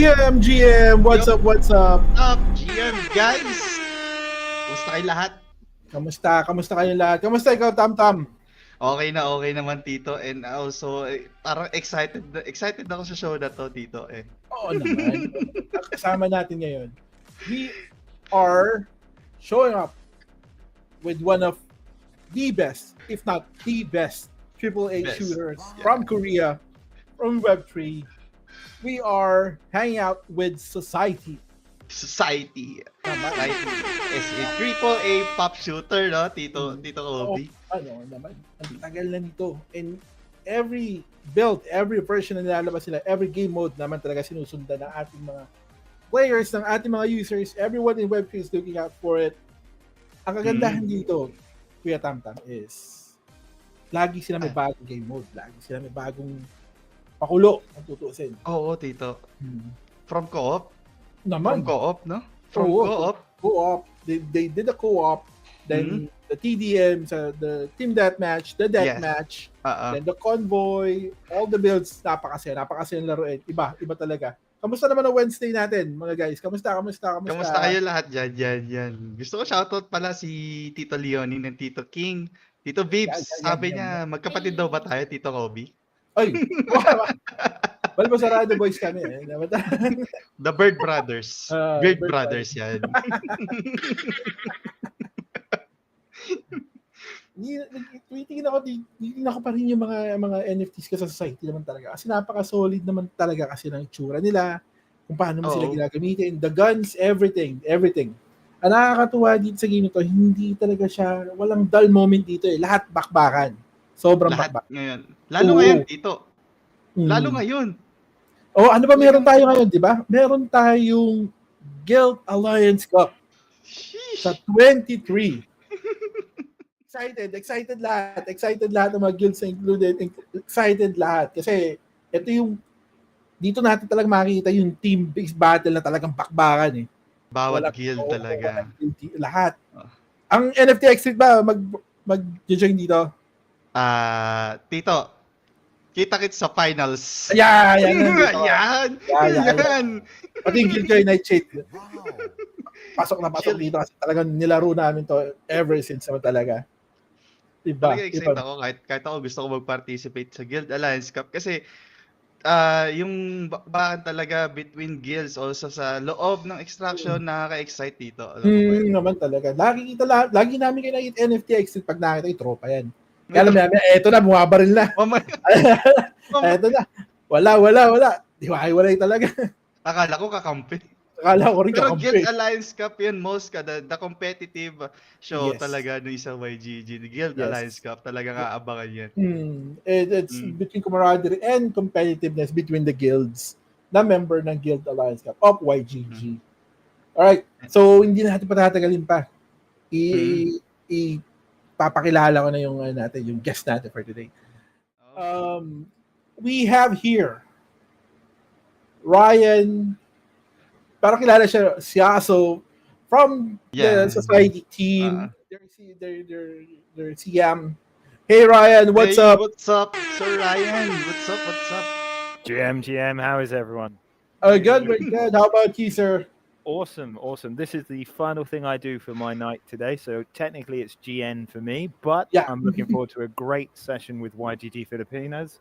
GM, what's up, what's up? Up, GM guys! Kumusta kayo lahat? Kamusta kayong lahat? Kamusta ikaw, Tam? Okay naman Tito, and also parang excited ako sa show na to Tito eh. Oo naman. Ang kasama natin ngayon, we are showing up with one of the best, if not the best, AAA shooters from Korea, from Web3. We are hanging out with Xociety. Society is a AAA pop shooter, no, Tito Kobe. Ano naman, ang tagal na nito. And every build, every version na nilalabas nila, every game mode naman talaga sinusundan ng ating mga players, ng ating mga users. Everyone in Web3 is looking out for it. Ang kagandahan dito, Kuya Tamtam, is lagi sila may bagong game mode. Lagi sila may bagong pakulo ang tutuusin. Oo, Tito. From co-op? Naman. From co-op, no? From co-op. Co-op. They did a co-op. Then the TDM, the team deathmatch, the deathmatch, then the convoy, all the builds, napakasaya ng laruin. Iba talaga. Kamusta naman ang Wednesday natin, mga guys? Kamusta? Kamusta kayo lahat dyan? Gusto ko shoutout pala si Tito Leonie and Tito King. Tito Vibes, sabi niya, magkapatid daw ba tayo, Tito Kobe? Ay! Balbasarado boys kami eh. The Bird Brothers. Bird Brothers yan. Tweeting ako pa rin yung mga NFTs ko sa society naman talaga. Kasi napaka-solid naman talaga kasi ng itsura nila, kung paano mo sila ginagamitin, the guns, everything. Ang nakakatuwa dito sa game nito, hindi talaga siya, walang dull moment dito eh. Lahat bakbakan. Sobrang bakbak. Ngayon. Lalo ngayon, Tito. Lalo ngayon. Oh, ano ba meron tayo ngayon, di ba? Meron tayong Guild Alliance Cup sa 23. Excited lahat. Excited lahat ng mga guilds na included. Excited lahat. Kasi ito yung, dito natin talagang makikita yung team-based battle na talagang bakbakan eh. Bawat guild talaga. Lahat. Ang NFT Exit ba, mag-join dito? Tito, kita-kits sa finals. Yan. Pati yung Guild Joy Night Chat. Pasok dito kasi talagang nilaro namin to ever since naman talaga. Diba? Talaga excited ako kahit ako gusto ko mag-participate sa Guild Alliance Cup kasi yung bakan talaga between guilds also sa loob ng extraction nakaka-excite dito. Naman talaga. Lagi namin kayo nakikita NFT Exit pag nakita yung tropa yan. Kaya alam namin, eto na, bumabaril na. Eto na. Wala. Hiwalay talaga. Akala ko kakampi. Pero Guild Alliance Cup yun, the competitive show talaga ng isang YGG. The Guild Alliance Cup, talaga kaabangan yan. It's between camaraderie and competitiveness between the guilds na member ng Guild Alliance Cup of YGG. Alright, so hindi na natin patatagalin pa. Papakilala ko na yung guest natin for today. We have here Ryan, parang kilala siya so from the Society team. Their CM. Hey Ryan, what's up? What's up, Sir Ryan? What's up? GM, how is everyone? Good, very good. How about you, sir? Awesome. This is the final thing I do for my night today. So technically it's GN for me, but I'm looking forward to a great session with YGG Filipinas.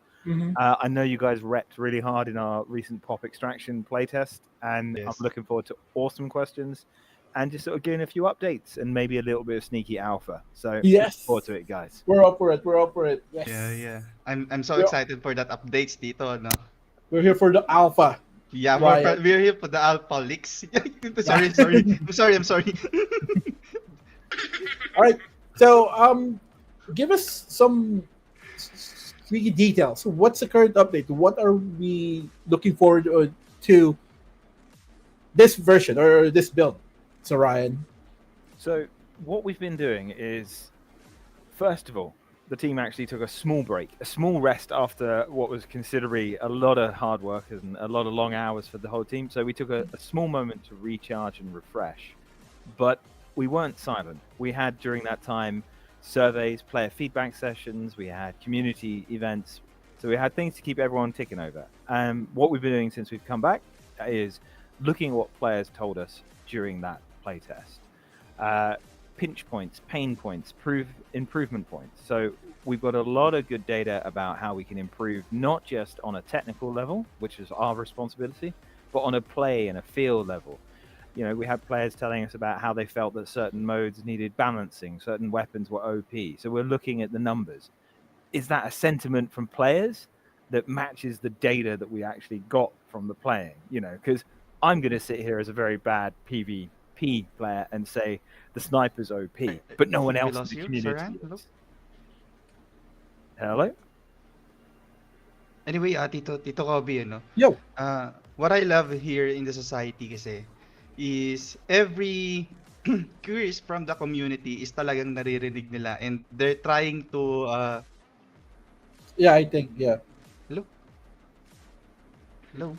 I know you guys repped really hard in our recent pop extraction playtest, and I'm looking forward to awesome questions and just sort of getting a few updates and maybe a little bit of sneaky alpha. So looking forward to it, guys. We're up for it. Yes. Yeah. I'm so excited for that updates, Tito. No? We're here for the alpha. Yeah, we're here for the alpha leaks. Sorry. I'm sorry. All right. So, give us some details. What's the current update? What are we looking forward to this version or this build? So, Ryan. So, what we've been doing is, first of all, the team actually took a small break, a small rest after what was considerably a lot of hard work and a lot of long hours for the whole team. So we took a small moment to recharge and refresh. But we weren't silent. We had during that time surveys, player feedback sessions, we had community events. So we had things to keep everyone ticking over. What we've been doing since we've come back, is looking at what players told us during that playtest. Pinch points, pain points, improvement points. So we've got a lot of good data about how we can improve, not just on a technical level, which is our responsibility, but on a play and a feel level. You know, we had players telling us about how they felt that certain modes needed balancing, certain weapons were OP. So we're looking at the numbers. Is that a sentiment from players that matches the data that we actually got from the playing? You know, because I'm going to sit here as a very bad PvP player and say the sniper's OP, but no one We else in lost the you, community Saran? Hello? is. Hello? Anyway, Tito Kobe, ano, Yo. what I love here in the society kasi is every queries from the community is talagang naririnig nila and they're trying to Yeah, I think, yeah. hello? Hello?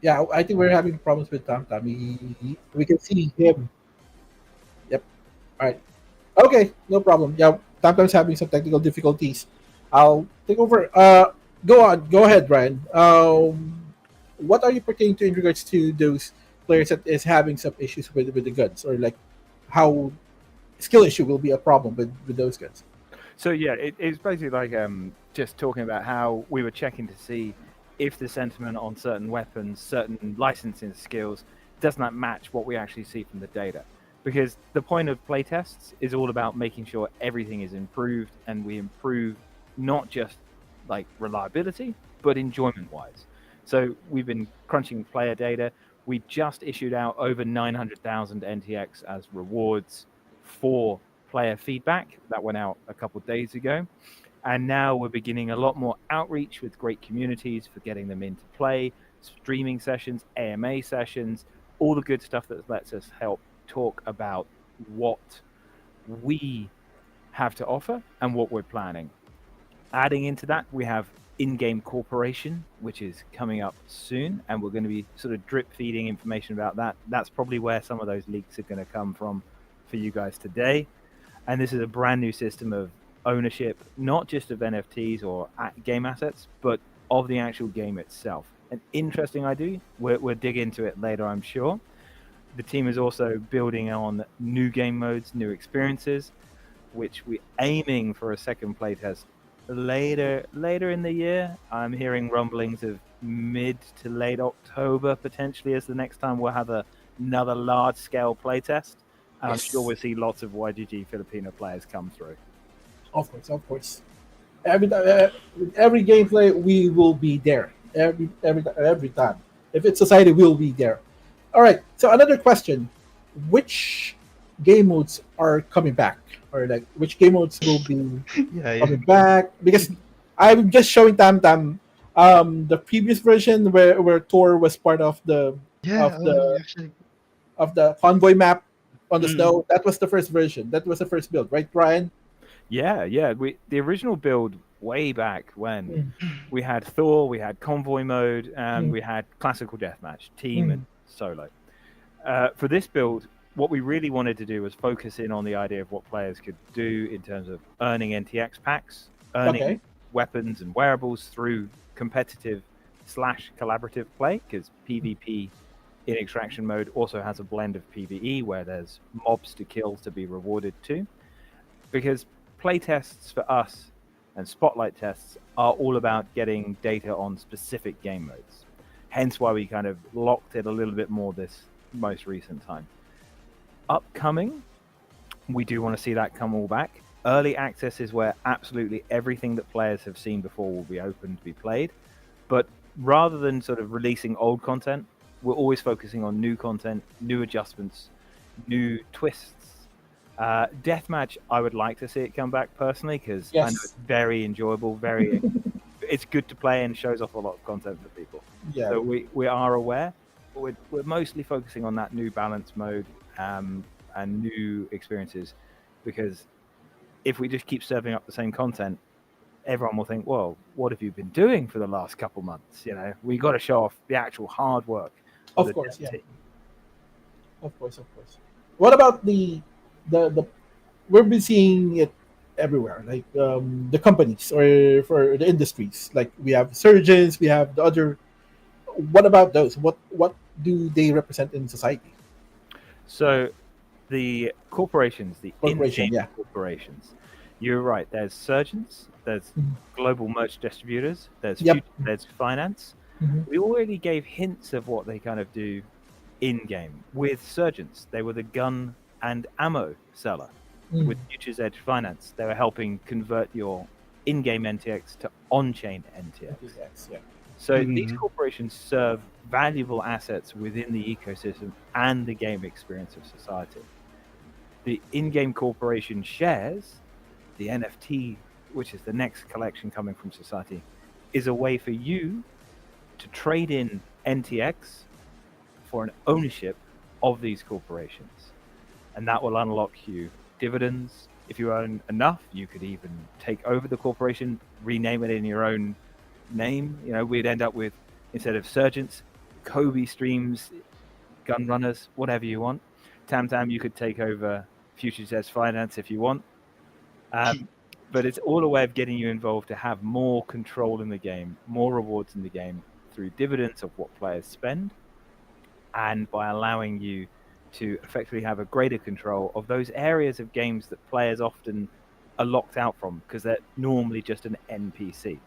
Yeah, I think we're having problems with Tam Tam. We can see him. Yep. All right. Okay, no problem. Yeah, Tam Tam's having some technical difficulties. I'll take over. Go on. Go ahead, Brian. What are you pertaining to in regards to those players that is having some issues with the guns, or like how skill issue will be a problem with those guns? So yeah, it's basically like just talking about how we were checking to see if the sentiment on certain weapons, certain licensing skills, does not match what we actually see from the data. Because the point of playtests is all about making sure everything is improved, and we improve not just like reliability, but enjoyment-wise. So we've been crunching player data. We just issued out over 900,000 NTX as rewards for player feedback. That went out a couple of days ago. And now we're beginning a lot more outreach with great communities for getting them into play, streaming sessions, AMA sessions, all the good stuff that lets us help talk about what we have to offer and what we're planning. Adding into that, we have in-game corporation, which is coming up soon, and we're going to be sort of drip feeding information about that. That's probably where some of those leaks are going to come from for you guys today. And this is a brand new system of ownership, not just of NFTs or game assets, but of the actual game itself. An interesting idea. We'll dig into it later, I'm sure. The team is also building on new game modes, new experiences, which we're aiming for a second playtest later in the year. I'm hearing rumblings of mid to late October potentially as the next time we'll have another large-scale playtest. And I'm sure we'll see lots of YGG Filipino players come through. Of course. Every gameplay, we will be there. Every time. If it's society, we'll be there. All right. So another question: which game modes are coming back, or like which game modes will be coming back? Because I'm just showing Tam Tam the previous version where Thor was part of the Actually, of the convoy map on the snow. That was the first version. That was the first build, right, Brian? Yeah. The original build way back when we had Thor, we had convoy mode, and we had classical deathmatch, team and solo. For this build, what we really wanted to do was focus in on the idea of what players could do in terms of earning NTX packs, earning weapons and wearables through competitive/collaborative play, because PvP in extraction mode also has a blend of PvE where there's mobs to kill to be rewarded too. Because playtests for us and spotlight tests are all about getting data on specific game modes. Hence why we kind of locked it a little bit more this most recent time. Upcoming, we do want to see that come all back. Early access is where absolutely everything that players have seen before will be open to be played. But rather than sort of releasing old content, we're always focusing on new content, new adjustments, new twists. Deathmatch, I would like to see it come back personally, because I know it's very enjoyable, it's good to play and shows off a lot of content for people. Yeah. So we are aware, but we're mostly focusing on that new balance mode and new experiences, because if we just keep serving up the same content, everyone will think, well, what have you been doing for the last couple months? You know, we got to show off the actual hard work. Of course. What about the we've been seeing it everywhere, like the companies or for the industries. Like we have surgeons, we have the other. what about those? What do they represent in society? So the corporations, the Corporation, in-game yeah. corporations, you're right. There's surgeons, there's global merch distributors, there's Yep. there's finance. We already gave hints of what they kind of do in-game. With surgeons, they were the gun and ammo seller. With Futures Edge Finance, they were helping convert your in-game NTX to on-chain NTX. Yeah. So these corporations serve valuable assets within the ecosystem and the game experience of society. The in-game corporation shares, the NFT, which is the next collection coming from society, is a way for you to trade in NTX for an ownership of these corporations. And that will unlock you dividends. If you own enough, you could even take over the corporation, rename it in your own name. You know, we'd end up with, instead of Surgeons, Kobe Streams, Gun Runners, whatever you want. Tam, you could take over Futures Edge Finance if you want. But it's all a way of getting you involved to have more control in the game, more rewards in the game through dividends of what players spend, and by allowing you to effectively have a greater control of those areas of games that players often are locked out from because they're normally just an NPC.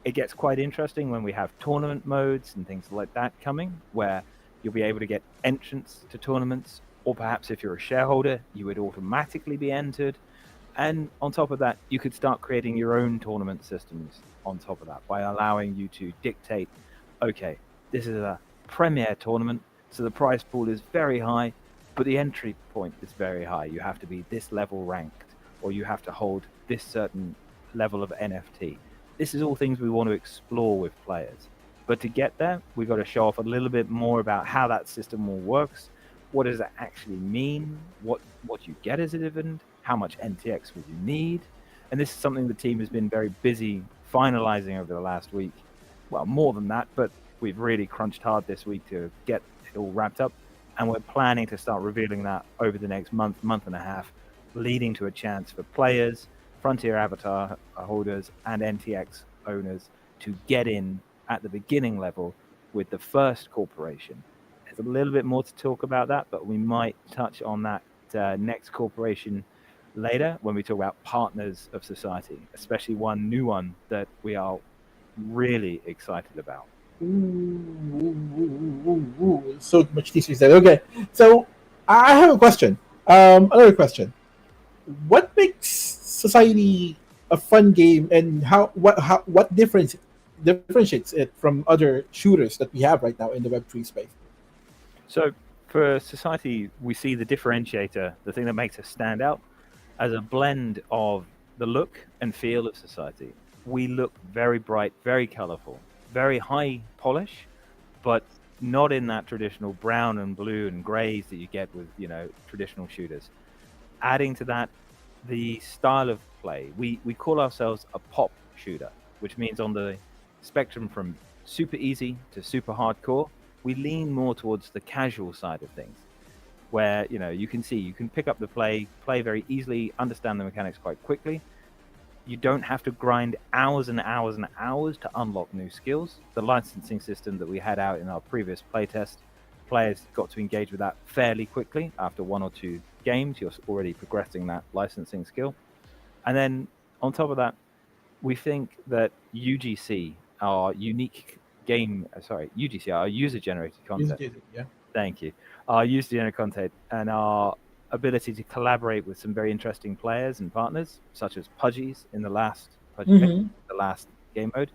It gets quite interesting when we have tournament modes and things like that coming, where you'll be able to get entrance to tournaments, or perhaps if you're a shareholder, you would automatically be entered. And on top of that, you could start creating your own tournament systems on top of that by allowing you to dictate, okay, this is a premier tournament, so the prize pool is very high, but the entry point is very high. You have to be this level ranked, or you have to hold this certain level of NFT. This is all things we want to explore with players. But to get there, we've got to show off a little bit more about how that system all works. What does it actually mean? What you get as a dividend? How much NTX would you need? And this is something the team has been very busy finalizing over the last week. Well, more than that, but we've really crunched hard this week to get it all wrapped up. And we're planning to start revealing that over the next month and a half, leading to a chance for players, Frontier Avatar holders, and NTX owners to get in at the beginning level with the first corporation. There's a little bit more to talk about that, but we might touch on that next corporation later when we talk about partners of society, especially one new one that we are really excited about. So much teasers there. Okay, so I have a question. Another question. What makes society a fun game, and what differentiates it from other shooters that we have right now in the Web3 space? So for society, we see the differentiator, the thing that makes us stand out, as a blend of the look and feel of society. We look very bright, very colorful, very high polish, but not in that traditional brown and blue and grays that you get with, traditional shooters. Adding to that, the style of play. We call ourselves a pop shooter, which means on the spectrum from super easy to super hardcore, we lean more towards the casual side of things, where you can pick up the play very easily, understand the mechanics quite quickly. You don't have to grind hours and hours and hours to unlock new skills. The licensing system that we had out in our previous playtest, players got to engage with that fairly quickly. After one or two games, you're already progressing that licensing skill. And then on top of that, we think that UGC, our user-generated content. Thank you. Our user-generated content and our ability to collaborate with some very interesting players and partners, such as Pudgies in the last game mode,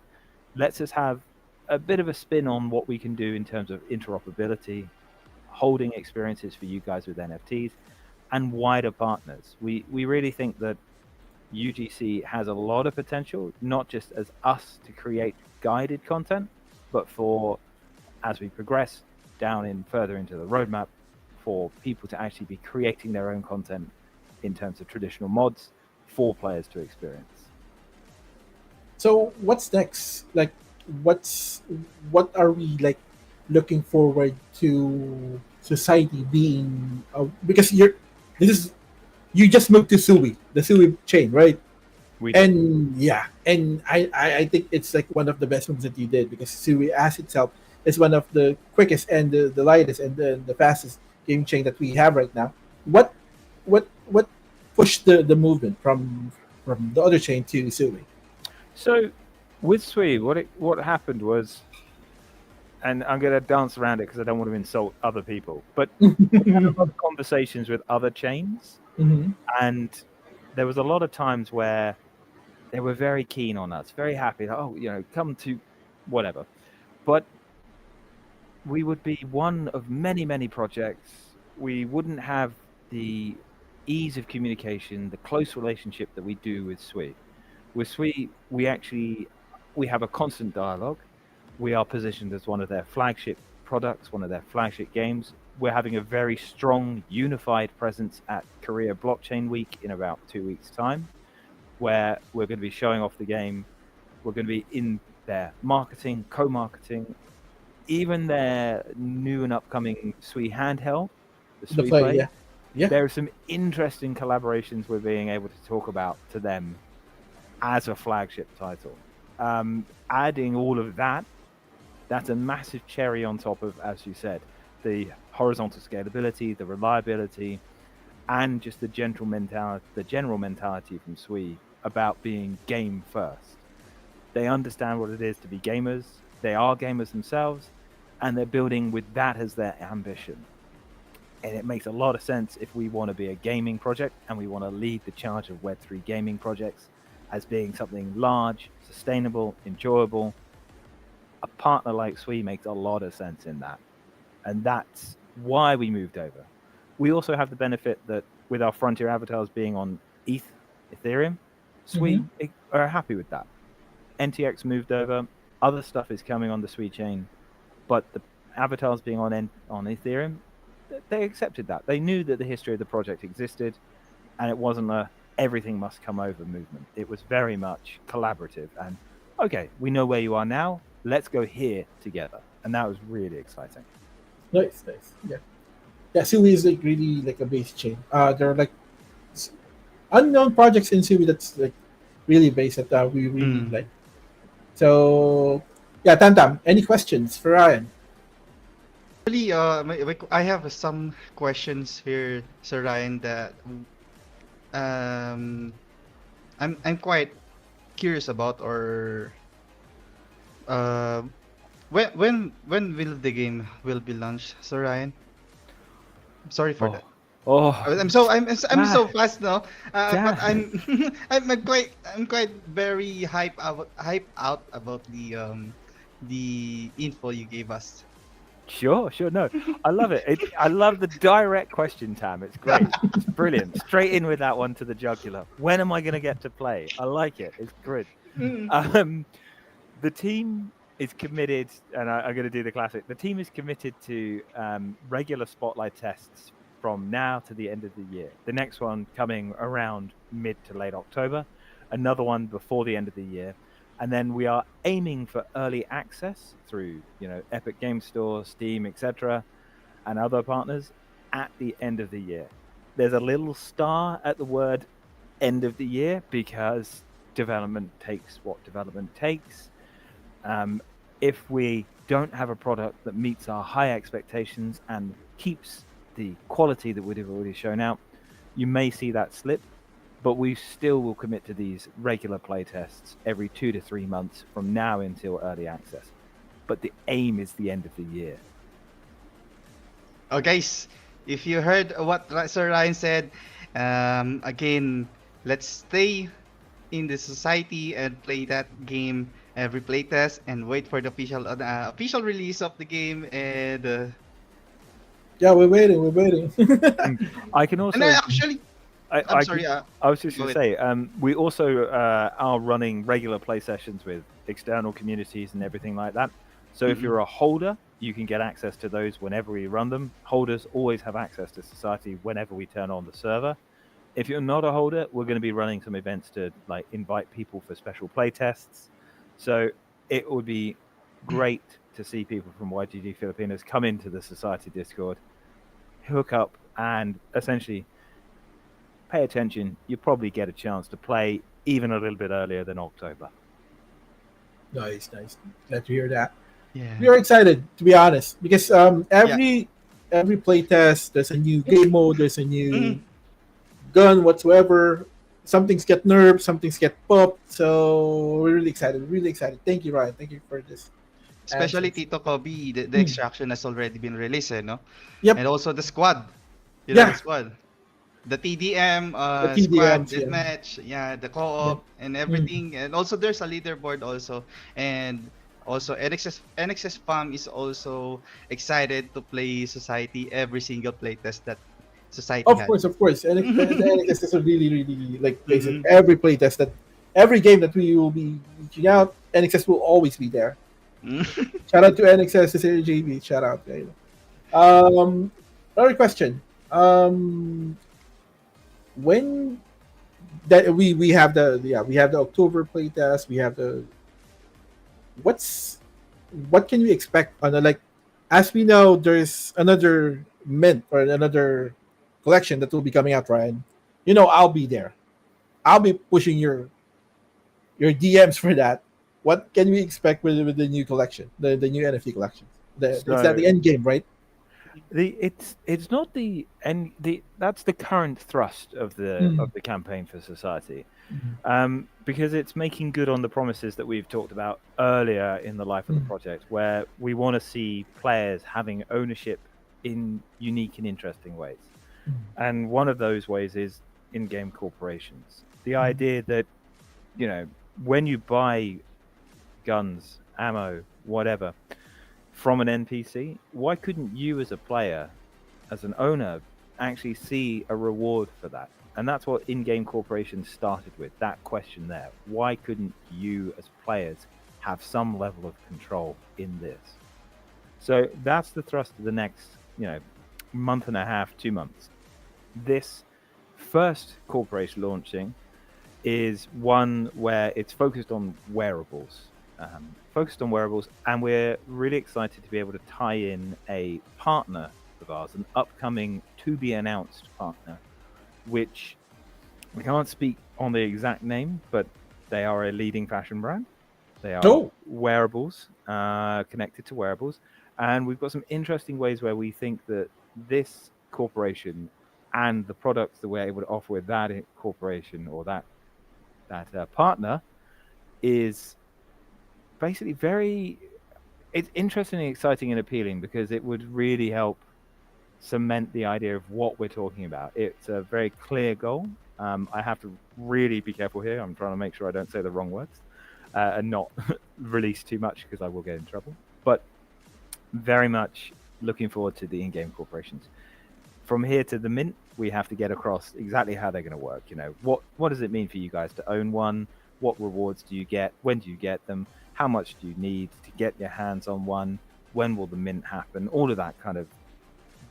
lets us have a bit of a spin on what we can do in terms of interoperability, holding experiences for you guys with NFTs, and wider partners. We really think that UGC has a lot of potential, not just as us to create guided content, but for, as we progress down further into the roadmap, for people to actually be creating their own content in terms of traditional mods for players to experience. So what's next? Like, what are we looking forward to society being? Because you just moved to Sui, the Sui chain, right? And I think it's like one of the best moves that you did, because Sui as itself is one of the quickest and the lightest and the fastest game chain that we have right now. What pushed the movement from the other chain to Sui? So with Sui, what happened was, and I'm going to dance around it because I don't want to insult other people, but we had a lot of conversations with other chains, and there was a lot of times where they were very keen on us, very happy. Like, oh, come to whatever. But we would be one of many, many projects. We wouldn't have the ease of communication, the close relationship that we do with Sui. With Sui, we have a constant dialogue. We are positioned as one of their flagship products, one of their flagship games. We're having a very strong, unified presence at Korea Blockchain Week in about 2 weeks' time, where we're going to be showing off the game. We're going to be in their marketing, co-marketing, even their new and upcoming Sui handheld, the Sui Play. Yeah. There are some interesting collaborations we're being able to talk about to them as a flagship title. Adding all of that, that's a massive cherry on top of, as you said, the horizontal scalability, the reliability, and just the general mentality from Sui about being game first. They understand what it is to be gamers. They are gamers themselves, and they're building with that as their ambition. And it makes a lot of sense if we want to be a gaming project and we want to lead the charge of Web3 gaming projects as being something large, sustainable, enjoyable. A partner like Sui makes a lot of sense in that. And that's why we moved over. We also have the benefit that with our Frontier avatars being on Ethereum, Sui are happy with that. NTX moved over. Other stuff is coming on the Sui chain, but the avatars being on Ethereum, they accepted that. They knew that the history of the project existed, and it wasn't a everything must come over movement. It was very much collaborative. And okay, we know where you are now. Let's go here together. And that was really exciting. Nice. Yeah. Sui is like really like a base chain. There are like unknown projects in Sui that's like really base that we really like. So yeah, Tantam, any questions for Ryan? Actually, I have some questions here, Sir Ryan, that I'm quite curious about, or when will the game will be launched, Sir Ryan? Sorry for that. I'm so fast now, but I'm I'm quite very hype out about the info you gave us. Sure. No, I love it. I love the direct question, Tam. It's great. It's brilliant. Straight in with that one to the jugular. When am I going to get to play? I like it. It's good. The team is committed, and I'm going to do the classic. The team is committed to regular spotlight tests from now to the end of the year. The next one coming around mid to late October. Another one before the end of the year. And then we are aiming for early access through, Epic Game Store, Steam, etc., and other partners at the end of the year. There's a little star at the word end of the year because development takes what development takes. If we don't have a product that meets our high expectations and keeps the quality that we've already shown out, you may see that slip. But we still will commit to these regular play tests every 2 to 3 months from now until early access. But the aim is the end of the year. Oh, guys, if you heard what Sir Ryan said, again, let's stay in the society and play that game every playtest and wait for the official release of the game. And yeah, we're waiting. I can also. And actually. I'm sorry. I was just going to say, we also are running regular play sessions with external communities and everything like that. So if you're a holder, you can get access to those whenever we run them. Holders always have access to Society whenever we turn on the server. If you're not a holder, we're going to be running some events to invite people for special play tests. So it would be great to see people from YGG Filipinas come into the Society Discord, hook up, and essentially pay attention. You probably get a chance to play even a little bit earlier than October. Nice. Glad to hear that. We are excited, to be honest, because Yeah. every playtest, there's a new game mode, there's a new Mhm. gun whatsoever. Some things get nerfed, some things get popped. So we're really excited, really excited. Thank you, Ryan. Thank you for this Especially answers. Tito Kobe, the Mm. extraction has already been released, no? Yep. And also the squad. The Yeah. squad. The TDM, The squad, TDMs. Yeah. deathmatch, yeah, the Yep. co-op and Mm. everything. And also there's a leaderboard also. And also NXS Farm is also excited to play Society every single playtest that Society Of had. course, of course. And the NXS is a really, really like place it. Mm-hmm. Every playtest that every game that we will be reaching out, NXS will always be there. Shout out to NXS, to JB. Shout out. Yeah, another question. When that we have the we have the October playtest. We have the what's what can we expect on the like as we know there's another mint or another collection that will be coming out, Ryan. You know I'll be there. I'll be pushing your DMs for that. What can we expect with the new collection, the new NFT collection? It's that So the end game, right? it's not the and the that's the current thrust of Mm. the campaign for society, Mhm. because it's making good on the promises that we've talked about earlier in the life of the Mm. project, where we want to see players having ownership in unique and interesting ways. Mm. And one of those ways is in-game corporations. The Mm. idea that, when you buy guns, ammo, whatever from an NPC, why couldn't you as a player, as an owner, actually see a reward for that? And that's what in-game corporations started with, that question there. Why couldn't you as players have some level of control in this? So that's the thrust of the next, month and a half, 2 months. This first corporation launching is one where it's focused on wearables. And we're really excited to be able to tie in a partner of ours, an upcoming to be announced partner, which we can't speak on the exact name, but they are a leading fashion brand. They are Oh, wearables, connected to wearables. And we've got some interesting ways where we think that this corporation and the products that we're able to offer with that corporation or that partner is basically it's interesting, exciting, and appealing because it would really help cement the idea of what we're talking about. It's a very clear goal. I have to really be careful here. I'm trying to make sure I don't say the wrong words and not release too much because I will get in trouble. But very much looking forward to the in-game corporations. From here to the mint, we have to get across exactly how they're going to work. What does it mean for you guys to own one? What rewards do you get? When do you get them? How much do you need to get your hands on one? When will the mint happen? All of that kind of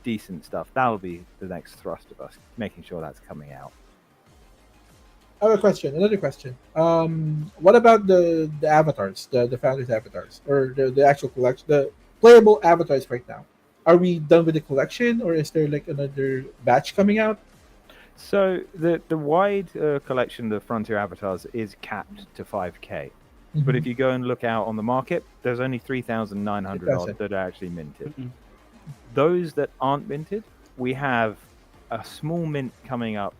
decent stuff. That'll be the next thrust of us, making sure that's coming out. I have a question. Another question. What about the avatars, the founders' avatars, or the actual collection, the playable avatars right now? Are we done with the collection, or is there like another batch coming out? So the wide collection of Frontier avatars is capped to 5K. But if you go and look out on the market, there's only 3,900 odd that are actually minted. Mm-mm. Those that aren't minted, we have a small mint coming up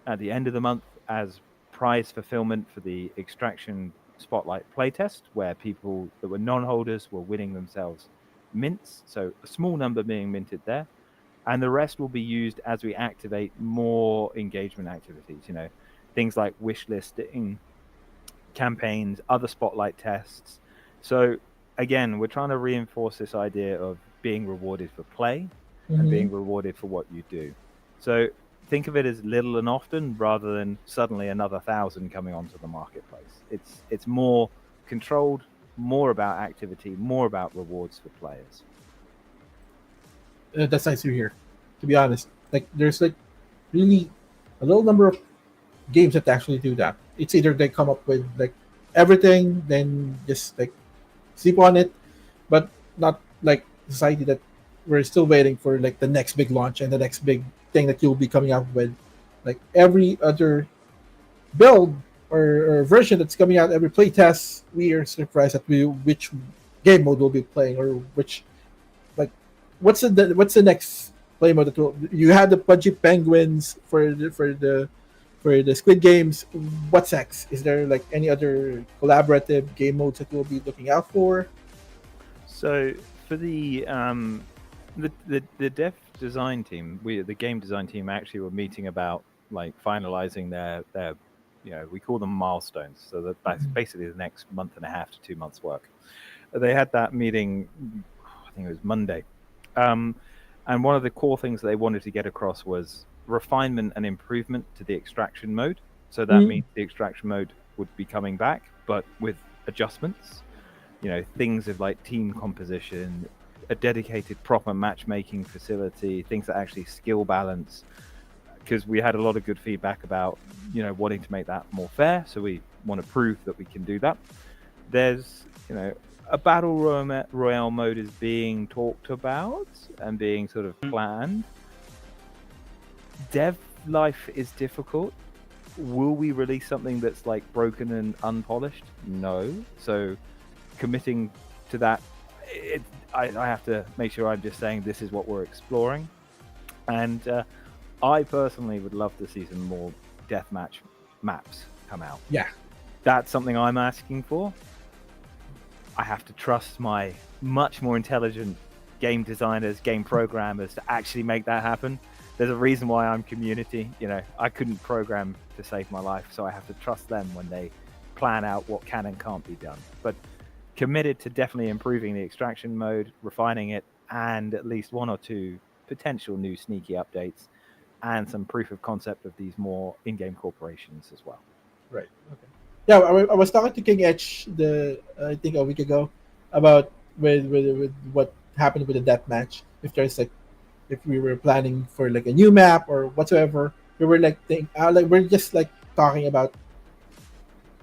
at the end of the month as prize fulfillment for the Extraction Spotlight playtest, where people that were non-holders were winning themselves mints. So a small number being minted there. And the rest will be used as we activate more engagement activities, things like wish listing, campaigns, other spotlight tests. So again, we're trying to reinforce this idea of being rewarded for play and being rewarded for what you do. So think of it as little and often rather than suddenly another 1,000 coming onto the marketplace. It's more controlled, more about activity, more about rewards for players. That's nice to hear. To be honest, like there's like really a little number of games that actually do that. It's either they come up with like everything, then just like sleep on it, but not like society that we're still waiting for like the next big launch and the next big thing that you'll be coming out with. Like every other build or version that's coming out, every playtest, we are surprised at which game mode we'll be playing, or which, like, what's the next play mode that you had the Pudgy Penguins for the Squid Games. What's next? Is there like any other collaborative game modes that we'll be looking out for? So for the dev design team, the game design team actually were meeting about like finalizing their we call them milestones. So that's basically the next month and a half to 2 months work. They had that meeting, I think it was Monday. And one of the core things that they wanted to get across was refinement and improvement to the extraction mode. So that means the extraction mode would be coming back, but with adjustments. Things of like team composition, a dedicated proper matchmaking facility, things that actually skill balance. Because we had a lot of good feedback about, wanting to make that more fair. So we want to prove that we can do that. There's, a battle royale mode is being talked about and being sort of planned. Dev life is difficult. Will we release something that's like broken and unpolished? No. So committing to that, I have to make sure I'm just saying this is what we're exploring. And I personally would love to see some more deathmatch maps come out. Yeah. That's something I'm asking for. I have to trust my much more intelligent game designers, game programmers to actually make that happen. There's a reason why I'm community. I couldn't program to save my life, so I have to trust them when they plan out what can and can't be done. But committed to definitely improving the extraction mode, refining it, and at least 1 or 2 potential new sneaky updates, and some proof of concept of these more in-game corporations as well. Right. Okay. Yeah, I was talking to King Edge I think a week ago about with what happened with the death match. If we were planning for like a new map or whatsoever, we were like we're just like talking about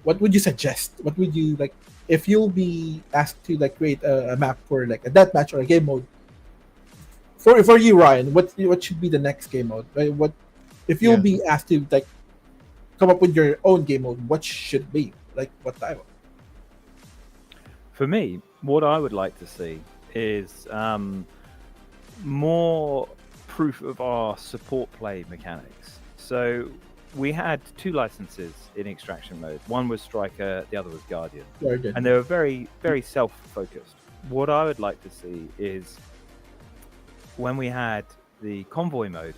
what would you suggest? What would you like if you'll be asked to like create a map for like a death match or a game mode? For you, Ryan, what should be the next game mode? Right? What if you'll be asked to like come up with your own game mode? What should be like? What type of? For me, what I would like to see is more proof of our support play mechanics. So we had 2 licenses in extraction mode. One was Striker, the other was Guardian. And they were very, very self-focused. What I would like to see is when we had the convoy mode,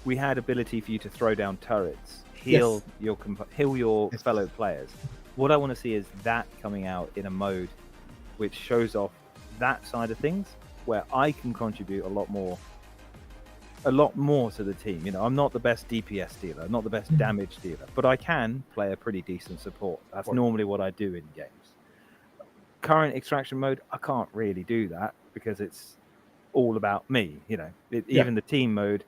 we had ability for you to throw down turrets, heal your fellow players. What I want to see is that coming out in a mode which shows off that side of things, where I can contribute a lot more to the team. I'm not the best DPS dealer, I'm not the best damage dealer, but I can play a pretty decent support. That's normally what I do in games. Current extraction mode, I can't really do that because it's all about me. Even the team mode,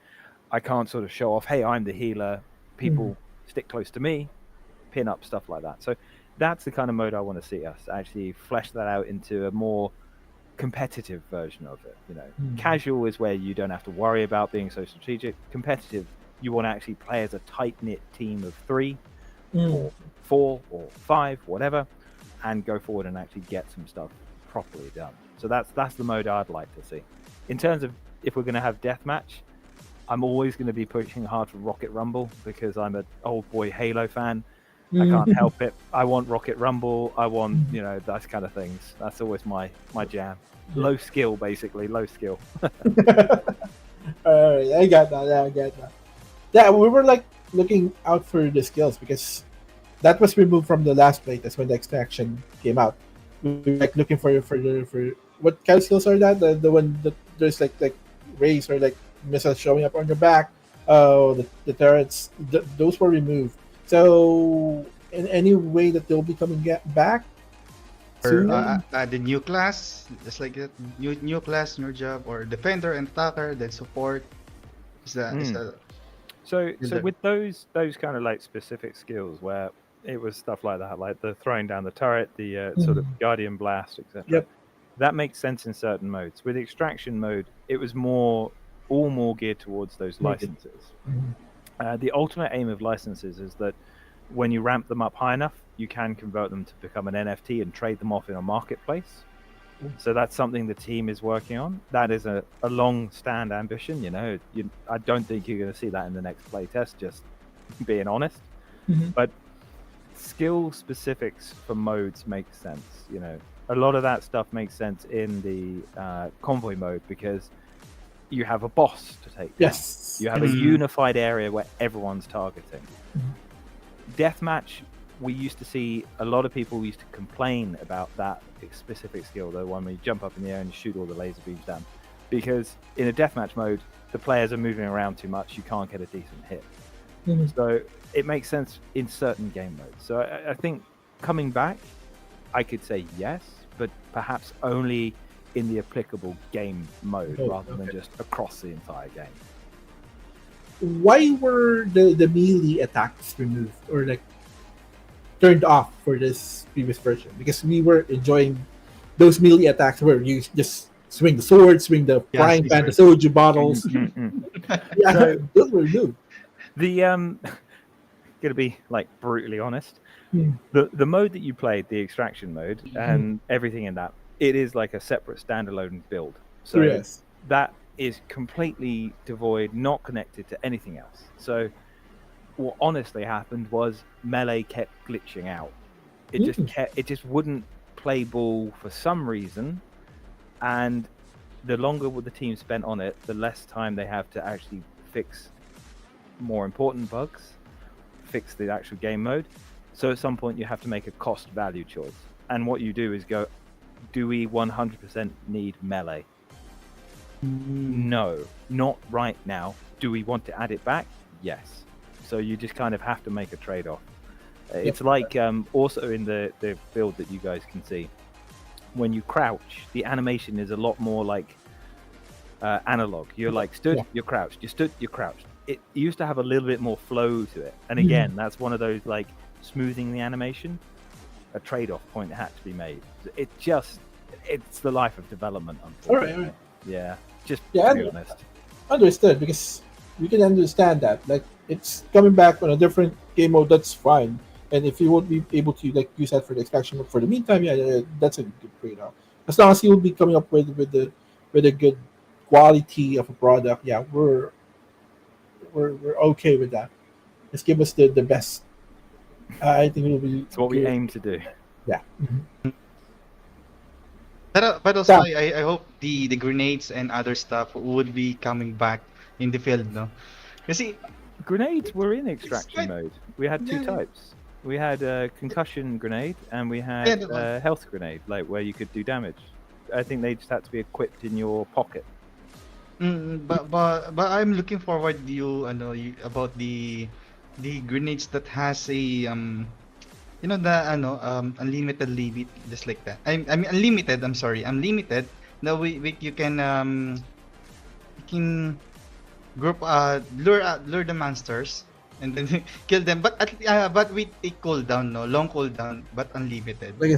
I can't sort of show off, hey, I'm the healer, people stick close to me, pin up, stuff like that. So that's the kind of mode I want to see us actually flesh that out into a more competitive version of it. Casual is where you don't have to worry about being so strategic. Competitive, you want to actually play as a tight-knit team of 3 or 4 or 5, whatever, and go forward and actually get some stuff properly done. So that's the mode I'd like to see. In terms of if we're going to have deathmatch, I'm always going to be pushing hard for Rocket Rumble because I'm an old boy Halo fan. I can't help it. I want Rocket Rumble. I want, those kind of things. That's always my jam. Low skill, basically. Low skill. I got that. Yeah, I get that. Yeah, we were like looking out for the skills because that was removed from the last playtest when the extraction came out. We were like looking for what kind of skills are that? The one that there's like rays or like missiles showing up on your back. The turrets. Those were removed. So, in any way that they'll be coming back? The new class, just like that. New class, new job, or defender and attacker, then support. So with those kind of like specific skills where it was stuff like that, like the throwing down the turret, the sort of Guardian Blast, etc. Yep. That makes sense in certain modes. With extraction mode, it was more geared towards those licenses. The ultimate aim of licenses is that when you ramp them up high enough, you can convert them to become an NFT and trade them off in a marketplace. So that's something the team is working on. That is a long-stand ambition. I don't think you're going to see that in the next playtest, just being honest. But skill specifics for modes make sense. A lot of that stuff makes sense in the convoy mode because you have a boss to take down. Yes. You have a unified area where everyone's targeting. Deathmatch, we used to see a lot of people used to complain about that specific skill, the one where you jump up in the air and you shoot all the laser beams down. Because in a deathmatch mode, the players are moving around too much, you can't get a decent hit. So it makes sense in certain game modes. So I think coming back, I could say yes, but perhaps only in the applicable game mode rather than just across the entire game. Why were the melee attacks removed or like turned off for this previous version? Because we were enjoying those melee attacks where you just swing the sword, swing the frying pan, the soju bottles. So, those were new. The gonna be like brutally honest. The mode that you played, the extraction mode, and everything in that, it is like a separate standalone build. So that is completely devoid, not connected to anything else. So what honestly happened was melee kept glitching out. It just wouldn't play ball for some reason, and the longer the team spent on it, the less time they have to actually fix more important bugs, fix the actual game mode. So at some point you have to make a cost value choice, and what you do is go, do we 100% need melee? No, not right now. Do we want to add it back? Yes. So you just kind of have to make a trade-off. It's like also in the build that you guys can see, when you crouch, the animation is a lot more like analog. You're like stood, you're crouched, you stood, you're crouched. It used to have a little bit more flow to it. And again, that's one of those like smoothing the animation, a trade-off point that had to be made. It's the life of development, unfortunately. All right. Yeah, just to be honest. Understood, because we can understand that. Like, it's coming back on a different game mode, that's fine. And if you won't be able to like use that for the extraction mode for the meantime, that's a good trade-off. As long as you will be coming up with a good quality of a product, we're okay with that. Just give us the best. I think it will be. It's what we aim to do. Yeah. But also, I hope the grenades and other stuff would be coming back in the field, no? You see, grenades were in extraction mode. We had two types. We had a concussion grenade and we had a health grenade, like where you could do damage. I think they just had to be equipped in your pocket. But I'm looking forward about the grenades that has a unlimited limit, just like that. I mean unlimited. I'm sorry, unlimited. Now you can group lure the monsters and then kill them. But with a cooldown, long cooldown, but unlimited. Like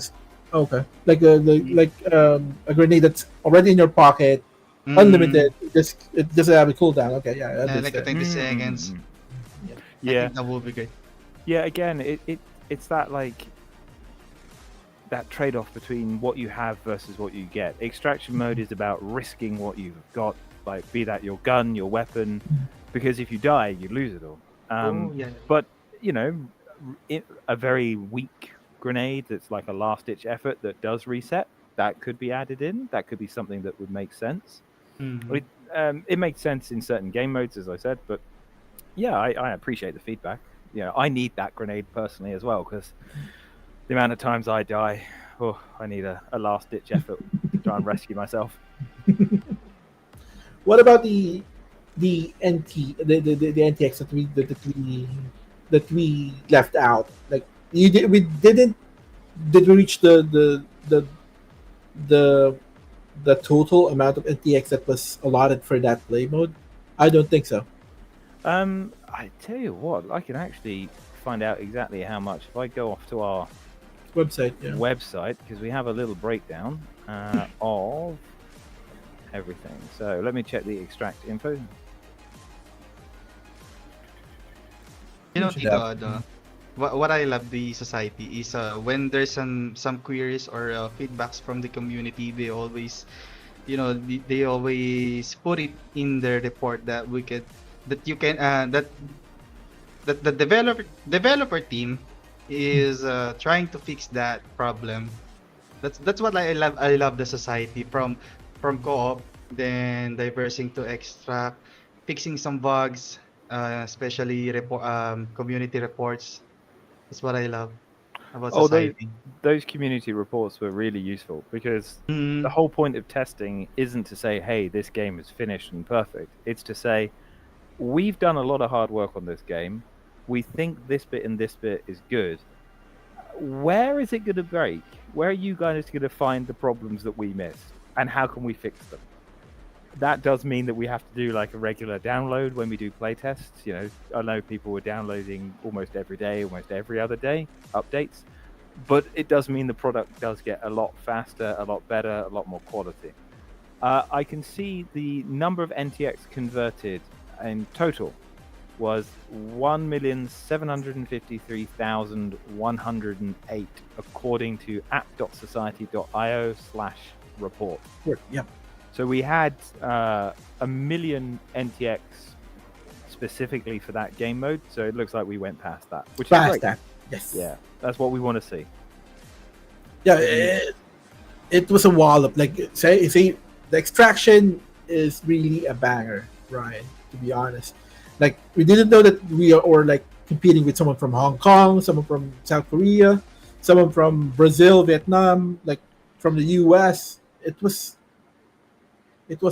a grenade that's already in your pocket, unlimited. It just have a cooldown. Okay, like 20 seconds. Yeah, I think that will be good. Yeah, again, it's that like that trade-off between what you have versus what you get. Extraction mode is about risking what you've got, like be that your gun, your weapon, because if you die, you lose it all. But a very weak grenade that's like a last-ditch effort that does reset, that could be added in. That could be something that would make sense. It makes sense in certain game modes, as I said, but yeah, I appreciate the feedback. I need that grenade personally as well, because the amount of times I die, I need a last-ditch effort to try and rescue myself. What about the NT the NTX that we left out? Like did we reach the total amount of NTX that was allotted for that play mode? I don't think so. I tell you what, I can actually find out exactly how much if I go off to our website, because we have a little breakdown of everything. So let me check the extract info. what I love the society is when there's some queries or feedbacks from the community, they always, they always put it in their report that we could that you can that the developer team is trying to fix that problem. That's what I love. I love the society from co-op, then diversing to extract, fixing some bugs, especially community reports. That's what I love about Oh, society. those community reports were really useful because the Mm, whole point of testing isn't to say, hey, this game is finished and perfect. It's to say, we've done a lot of hard work on this game. We think this bit and this bit is good. Where is it going to break? Where are you guys going to find the problems that we missed? And how can we fix them? That does mean that we have to do like a regular download when we do playtests. I know people were downloading almost every day, almost every other day, updates. But it does mean the product does get a lot faster, a lot better, a lot more quality. I can see the number of NTX converted in total was 1,753,108 according to app.society.io/report. Yeah. So we had 1 million NTX specifically for that game mode. So it looks like we went past that, which is great. Yes. Yeah, that's what we want to see. Yeah, it was a wallop. Like say the extraction is really a banger, Ryan. To be honest, like we didn't know that we are like competing with someone from Hong Kong, someone from South Korea, someone from Brazil, Vietnam, like from the US. It was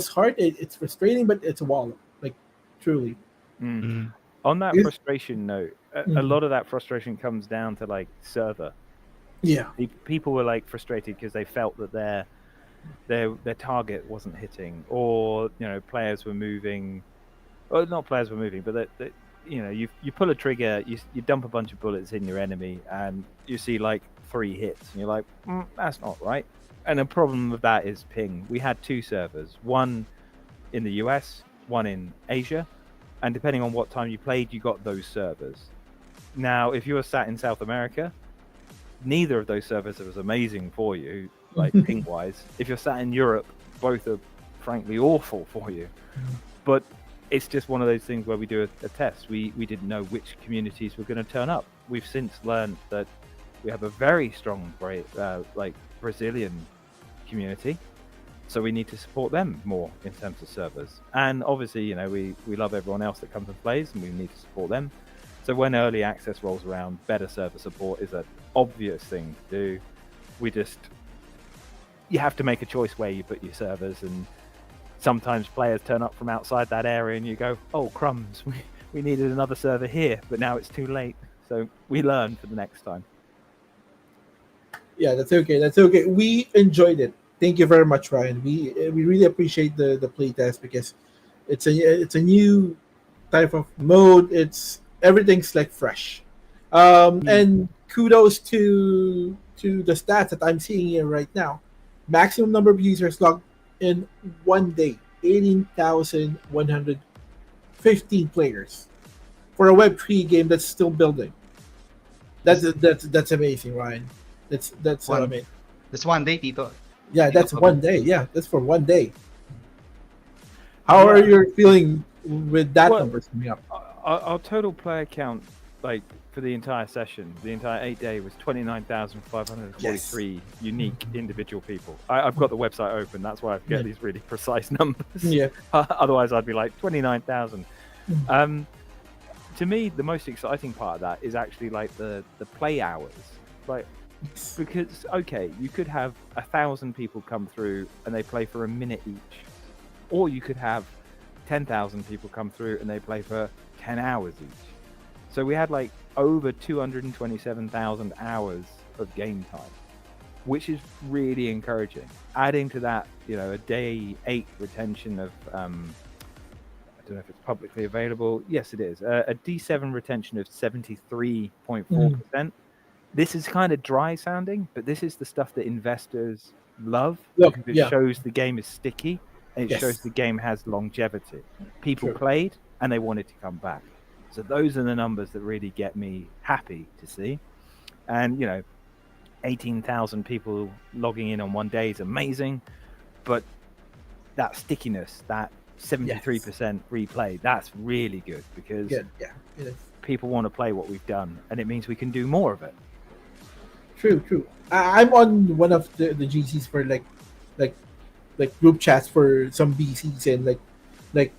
hard. It's frustrating, but it's a wallop. Like truly. mm, On that frustration note, a Mhm. lot of that frustration comes down to like server. Yeah. People were like frustrated because they felt that their target wasn't hitting, or players were moving. Well, not players were moving, but that you pull a trigger, you dump a bunch of bullets in your enemy, and you see like 3 hits, and you're like, that's not right. And the problem with that is ping. We had 2 servers, one in the US, one in Asia, and depending on what time you played, you got those servers. Now, if you were sat in South America, neither of those servers was amazing for you, like ping wise. If you're sat in Europe, both are frankly awful for you. But it's just one of those things where we do a test. We didn't know which communities were going to turn up. We've since learned that we have a very strong like Brazilian community, so we need to support them more in terms of servers. And obviously, we love everyone else that comes and plays, and we need to support them. So when early access rolls around, better server support is an obvious thing to do. You have to make a choice where you put your servers, and sometimes players turn up from outside that area and you go, oh crumbs, we needed another server here, but now it's too late. So we learn for the next time. Yeah, that's okay. We enjoyed it. Thank you very much, Ryan. We really appreciate the playtest because it's a new type of mode. Everything's like fresh. And kudos to the stats that I'm seeing here right now. Maximum number of users logged in one day, 18,115 players for a Web3 game that's still building. That's amazing, Ryan. That's amazing. That's one day, Tito. Yeah, Tito that's Pablo. 1 day. Yeah, that's for 1 day. How are you feeling with that number coming up? Our total player count, like for the entire session, the entire 8-day, was 29,543 unique individual people. I've got the website open. That's why I get these really precise numbers. Yeah. Otherwise, I'd be like 29,000. To me, the most exciting part of that is actually like the play hours, like. Because you could have 1,000 people come through and they play for a minute each, or you could have 10,000 people come through and they play for 10 hours each. So we had like over 227,000 hours of game time, which is really encouraging. Adding to that, a day 8 retention of I don't know if it's publicly available. Yes, it is. A D7 retention of 73.4%. This is kind of dry sounding, but this is the stuff that investors love because it shows the game is sticky and it shows the game has longevity. People played and they wanted to come back. So those are the numbers that really get me happy to see. And 18,000 people logging in on one day is amazing, but that stickiness, that 73% replay, that's really good because Good. Yeah, it is. people want to play what we've done, and it means we can do more of it. True. I'm on one of the GCs for like group chats for some BCs and like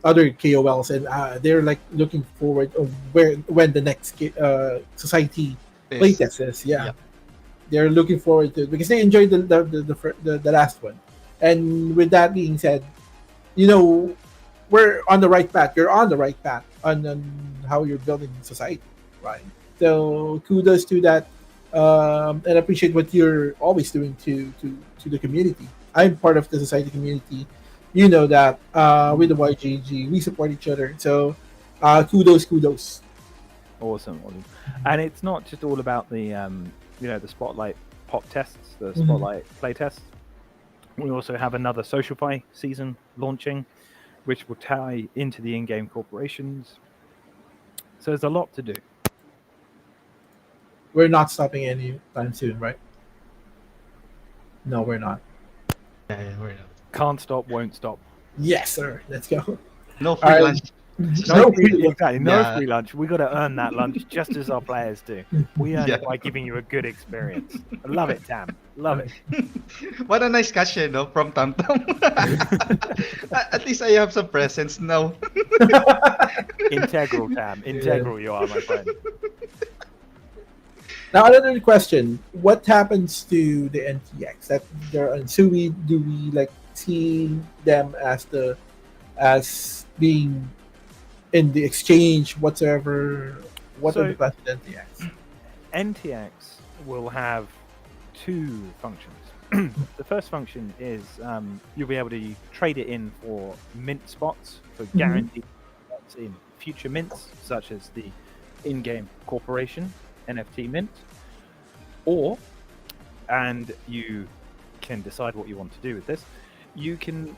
other KOLs, and they're like looking forward of when the next society playtest is. Yeah, they're looking forward to it because they enjoyed the last one. And with that being said, we're on the right path. You're on the right path on how you're building society, right? So kudos to that, and I appreciate what you're always doing to the community. I'm part of the society community. You know that with the YGG, we support each other. So kudos. Awesome. And it's not just all about the the spotlight pop tests, the spotlight play tests. We also have another Xociety season launching, which will tie into the in-game corporations. So there's a lot to do. We're not stopping anytime soon, right? No, we're not. Yeah, we're not. Can't stop, won't stop. Yes, sir. Let's go. No free lunch. No free lunch. We got to earn that lunch just as our players do. We earn it by giving you a good experience. I love it, Tam. Love it. What a nice catch, from Tam Tam. At least I have some presents now. Integral, Tam. Integral, you are, my friend. Now, another question: what happens to the NTX? That they're on Sui? Do we like see them as being in the exchange whatsoever? What are the plans with NTX? NTX will have two functions. The first function is you'll be able to trade it in for mint spots, for guaranteed spots in future mints, such as the in-game corporation NFT mint, and you can decide what you want to do with this. You can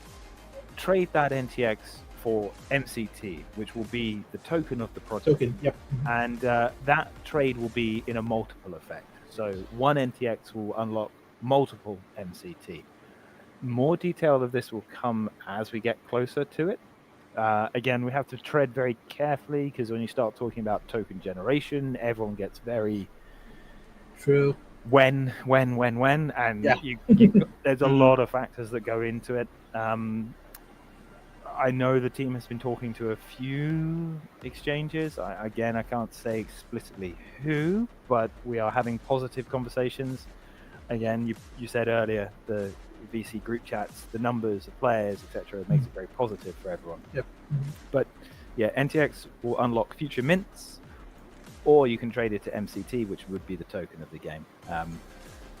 trade that NTX for MCT, which will be the token of the project. Token, yep. And that trade will be in a multiple effect. So one NTX will unlock multiple MCT. More detail of this will come as we get closer to it. Again, we have to tread very carefully because when you start talking about token generation, everyone gets very true. When, and there's a lot of factors that go into it. I know the team has been talking to a few exchanges. I can't say explicitly who, but we are having positive conversations. Again, you said earlier, the VC group chats, the numbers of players, etc., makes it very positive for everyone. Yep. But yeah, NTX will unlock future mints, or you can trade it to MCT, which would be the token of the game.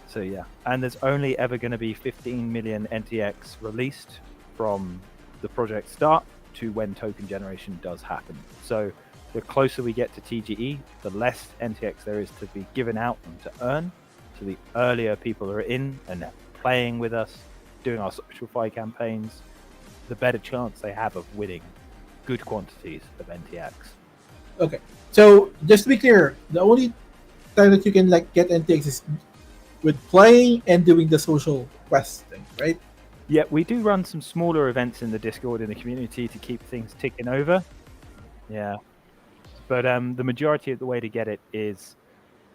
So yeah, and there's only ever going to be 15 million NTX released from the project start to when token generation does happen. So the closer we get to TGE, the less NTX there is to be given out and to earn. So the earlier people are in and playing with us, doing our Xociety campaigns, the better chance they have of winning good quantities of NTX. Okay, so just to be clear, the only time that you can get NTX is with playing and doing the social quest thing, right? Yeah, we do run some smaller events in the Discord in the community to keep things ticking over. Yeah, but the majority of the way to get it is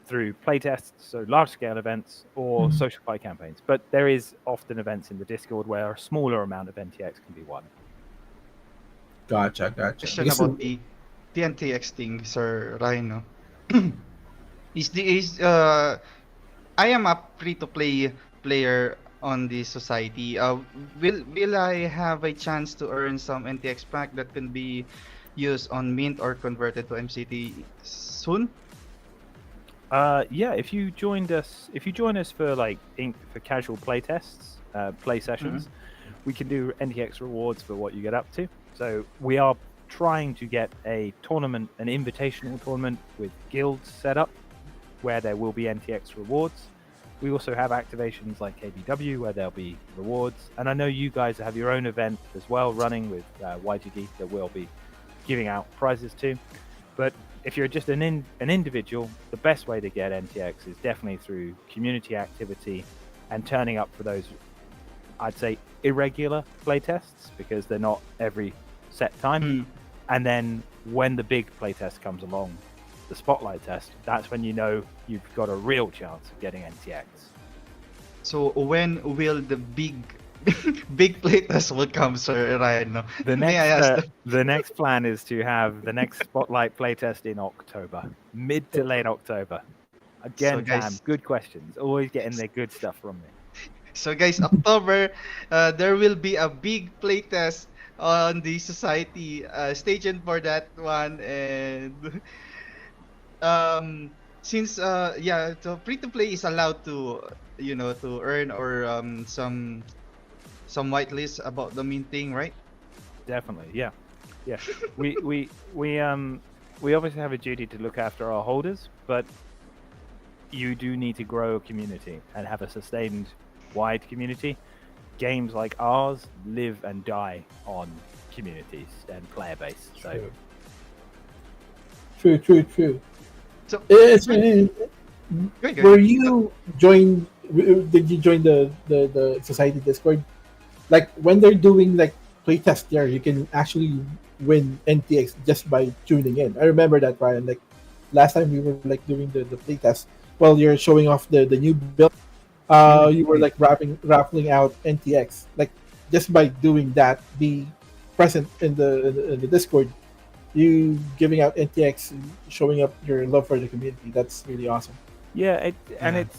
through playtests, so large-scale events or Xociety campaigns. But there is often events in the Discord where a smaller amount of NTX can be won. Gotcha. Question about the NTX thing, Sir Rhino. I am a free-to-play player on the Xociety. Will I have a chance to earn some NTX pack that can be used on mint or converted to MCT soon? Yeah, if you join us for for casual play tests, play sessions, we can do NTX rewards for what you get up to. So we are trying to get a tournament, an invitational tournament with guilds set up where there will be NTX rewards. We also have activations like KBW where there'll be rewards. And I know you guys have your own event as well running with YGG that we'll be giving out prizes to. But if you're just an individual, the best way to get NTX is definitely through community activity and turning up for those, I'd say, irregular playtests, because they're not every set time. And then when the big playtest comes along, the spotlight test, that's when you know you've got a real chance of getting NTX. So when will the big playtest will come, Sir Ryan? No? The next plan is to have the next spotlight playtest in October, mid to late October. Again, so guys, Tam, good questions. Always getting the good stuff from me. So guys, October, there will be a big playtest on the Society. Stay tuned for that one. And since so free to play is allowed to to earn or some whitelist about the main thing, right? Definitely, yeah. we obviously have a duty to look after our holders, but you do need to grow a community and have a sustained wide community. Games like ours live and die on communities and player base. So true. So were you join? Did you join the Society Discord? Like when they're doing like playtest there, you can actually win NTX just by tuning in. I remember that, Ryan. Like last time we were like doing the playtest while you're showing off the new build. You were like raffling out NTX. Like just by doing that, be present in the Discord, you giving out NTX, showing up your love for the community. That's really awesome. Yeah,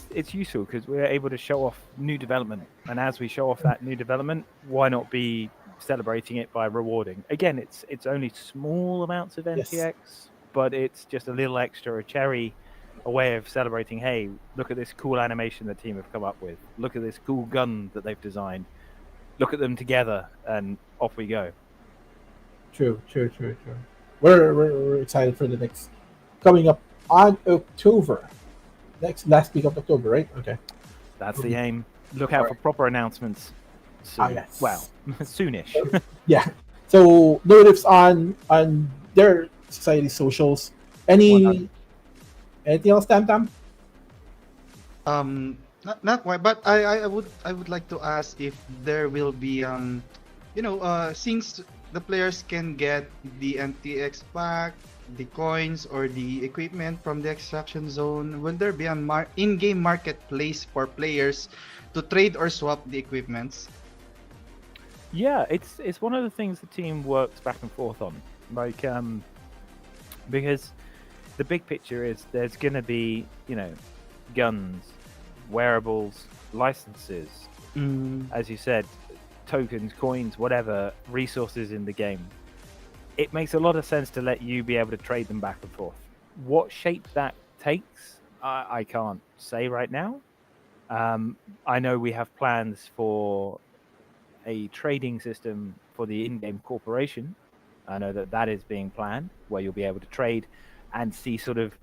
it's useful because we're able to show off new development, and as we show off that new development, why not be celebrating it by rewarding? Again, it's only small amounts of NTX, but it's just a little extra, a cherry, a way of celebrating. Hey, look at this cool animation the team have come up with. Look at this cool gun that they've designed. Look at them together, and off we go. True. We're excited for the next coming up on October. Last week of October, right? Okay. That's the aim. Look out for proper announcements soon. Yes. Well, soonish. Yeah. So notice on their Society socials. Anything else, Tam? Not quite, but I would like to ask if there will be since the players can get the NTX pack, the coins or the equipment from the extraction zone, will there be an in-game marketplace for players to trade or swap the equipments? Yeah, it's one of the things the team works back and forth on, like because the big picture is there's going to be guns, wearables, licenses, as you said, tokens, coins, whatever, resources in the game. It makes a lot of sense to let you be able to trade them back and forth. What shape that takes, I can't say right now. I know we have plans for a trading system for the in-game corporation. I know that is being planned, where you'll be able to trade and see sort of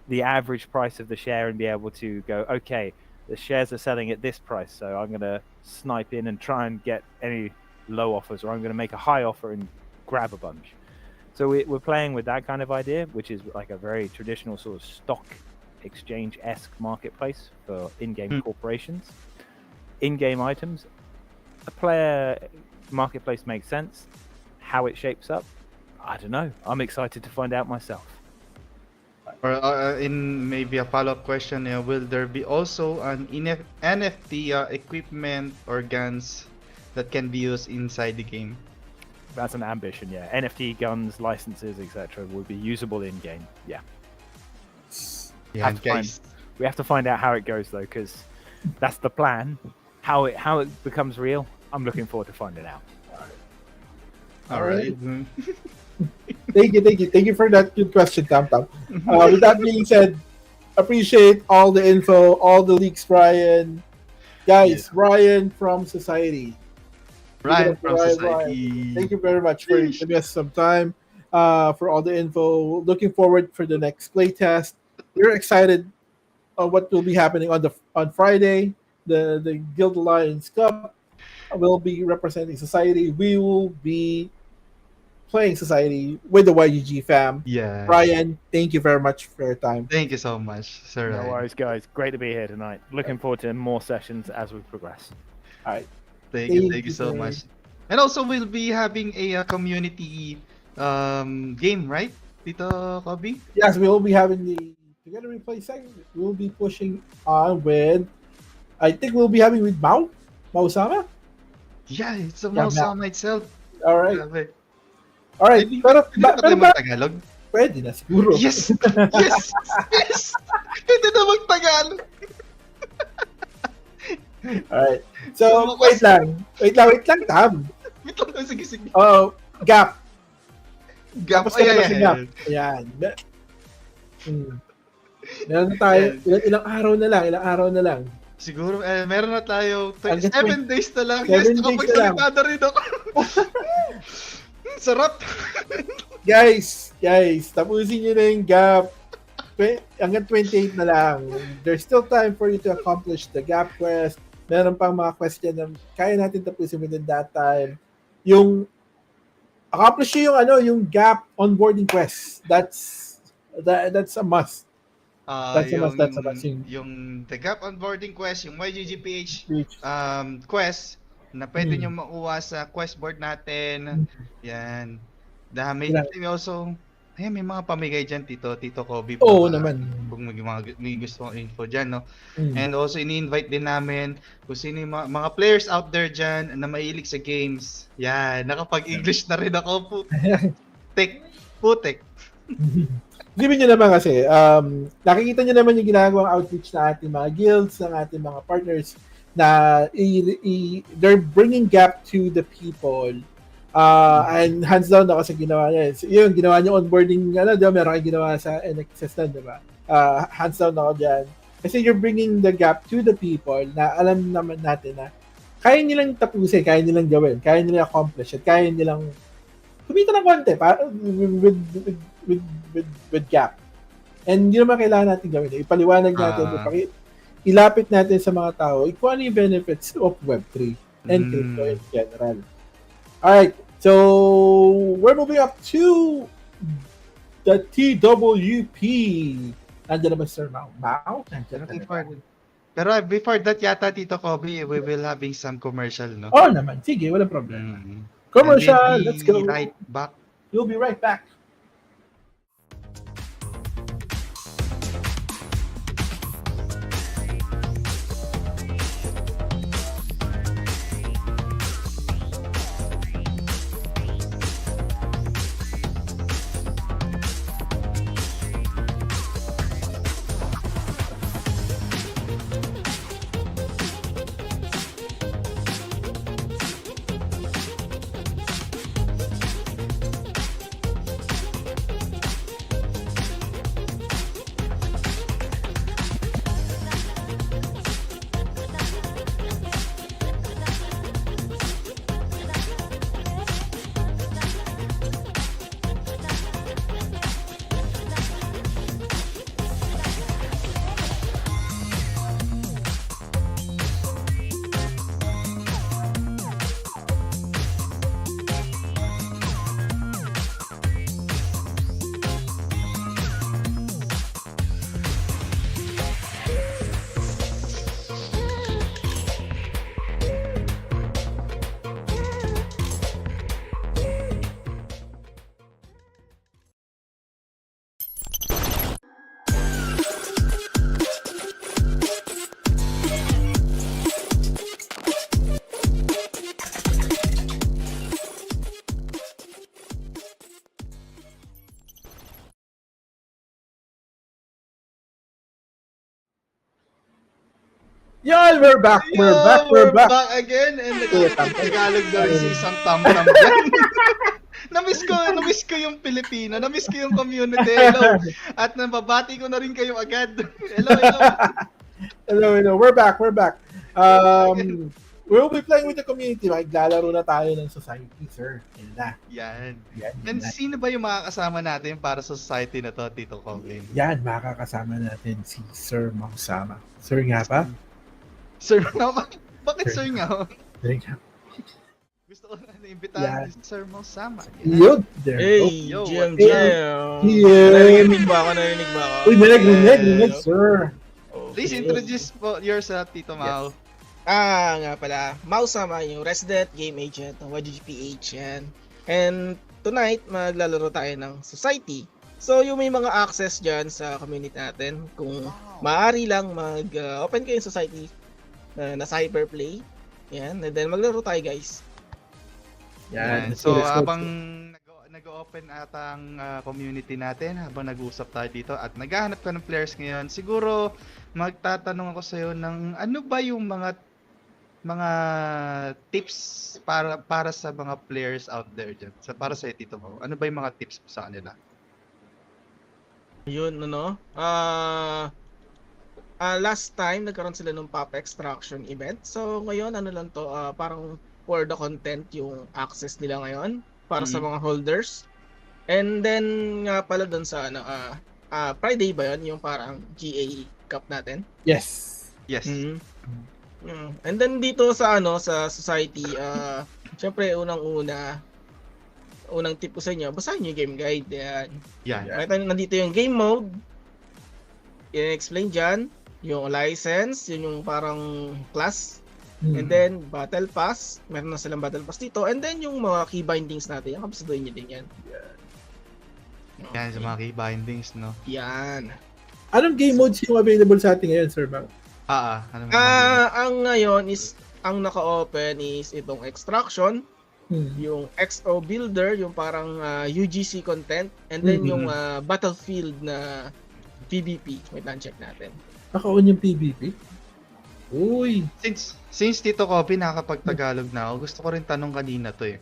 the average price of the share and be able to go, okay, the shares are selling at this price, so I'm going to snipe in and try and get any low offers, or I'm going to make a high offer and grab a bunch. So we're playing with that kind of idea, which is like a very traditional sort of stock exchange-esque marketplace for in-game corporations. In-game items, a player marketplace makes sense. How it shapes up, I don't know. I'm excited to find out myself. Or in maybe a follow-up question, will there be also an NFT equipment or guns that can be used inside the game? That's an ambition, yeah. NFT guns, licenses, etc. will be usable in game. Yeah. We have to find out how it goes though, because that's the plan. How it becomes real, I'm looking forward to finding out. All right. Thank you for that good question, Tam. With that being said, appreciate all the info, all the leaks, Ryan. Guys, Ryan from Society. Ryan from Society. Thank you very much for giving us some time for all the info. Looking forward for the next playtest. We're excited on what will be happening on Friday. The Guild Alliance Cup will be representing Society. We will be playing Society with the YGG fam. Yeah. Ryan, thank you very much for your time. Thank you so much, Sir Ryan. No worries, guys. Great to be here tonight. Looking forward to more sessions as we progress. All right. Thank you so much. And also, we'll be having a community game, right, Tito Kobe? Yes, we will be having the Together We Play segment. We'll be pushing on with, I think we'll be having with Mau-sama? Yeah, it's a Mau-sama itself. All right. Grabe. All right. Pero Tagalog? pwede na siguro. Yes! Yes! Yes! Pwede na mag-Tagalog. Alright. So, wait lang, Tam. Wait lang, sige. Oh, Gap. Gap. Tapos na si Gap. Ayan. Meron tayo, ilang araw na lang. Siguro, meron na tayo 7 days na lang. 7 Yes, days nakapagsalita na rin ako. Sarap. Guys, tapusin nyo na yung Gap. Hanggang 28 na lang. There's still time for you to accomplish the Gap quest. Meron pang mga question na kaya natin tapusin within that time. Yung accomplish yung Gap onboarding quest. That's a must. That's a must. Yung the Gap onboarding quest, yung YGG PH quest na pwede nyo makuha sa quest board natin. Yan. May also, may mga pamigay dyan, Tito Kobe. Oo naman. Kung may gusto kong info dyan, no? And also, ini-invite din namin kung sino yung mga players out there dyan na mahilig sa games. Yan, nakapag-English na rin ako. Putek. Sabihin nyo naman kasi, nakikita nyo naman yung ginagawang outreach na ating mga guilds, ng ating mga partners, na they're bringing Gap to the people. And hands down ako sa ginawa niya. Yung ginawa niya onboarding, meron kayong ginawa sa NXS na, diba? Hands down ako dyan. Kasi you're bringing the Gap to the people na alam naman natin na kaya nilang tapusin, kaya nilang gawin, kaya nilang accomplish, at kaya nilang kumita ng konti with Gap. And yun naman kailangan natin gawin. Ipaliwanag natin, ilapit natin sa mga tao kung ano yung benefits of Web3 and crypto in general. Alright, so we're moving up to the TWP. Nandiyan naman Sir Mau. Pero before that yata, Tito Kobe, we will having some commercial, no? Oh naman, sige, walang problema. Commercial, let's go. Right back. You'll be right back. Yan, we're back back again, and Tagalog na rin si isang tam-tam dyan. Namiss ko yung Pilipino, namiss ko yung community, hello. At nababati ko na rin kayo agad. Hello, we're back. We'll be playing with the community, maglalaro na tayo ng Society, sir. Yan. And sino ba yung makakasama natin para sa Society na to, Tito Kobe? Yan, makakasama natin si Sir Mau-sama. Sir nga pa? Sir nga? Bakit sir nga? Sir nga. gusto ko na imbitahan si Sir Mo Sama. Yun, there you go. Hey, Yo, GM, what's GM. Yeah. Narinig ba ako? Narinig ba ako? Uy, narinig, sir. Please introduce po yourself, Tito Mau. Nga pala. Mau Sama, yung resident game agent ng YGG PH yan. And tonight, maglalaro tayo ng Xociety. So, yung may mga access dyan sa community natin, kung maaari lang mag-open kayo yung Society na Cyberplay. Yan, and then maglaro tayo, guys. Yan. So, habang nag-open ata ang community natin, habang nag-uusap tayo dito at naghahanap ka ng players ngayon, siguro magtatanong ako sa'yo ng ano ba yung mga tips para sa mga players out there dyan? Para sa Tito Mo, ano ba yung mga tips mo sa kanila? Yun, last time nagkaroon sila ng pop extraction event. So ngayon ano lang to, parang for the content yung access nila ngayon para sa mga holders. And then nga pala doon sa Friday ba yun, yung parang GA Cup natin? Yes. And then dito sa sa Society, syempre unang tip ko sa inyo, basahin yung game guide. Yan. Nandito yung game mode. I-explain dyan. Yung license, yun yung parang class. And then, battle pass. Meron na silang battle pass dito. And then, yung mga key bindings natin. Yung kapsaduhin nyo din yan. Yan, sa mga key bindings, no? Yan. Anong game modes yung available sa atin ngayon, Sir Bang? Ang ngayon is, ang naka-open is itong extraction. Yung XO builder, yung parang UGC content, and then yung battlefield na PvP. Wait lang, check natin. Naka-on yung PvP? Uy! Since Tito Kobe nakakapag-Tagalog na ako, gusto ko rin tanong kanina to eh.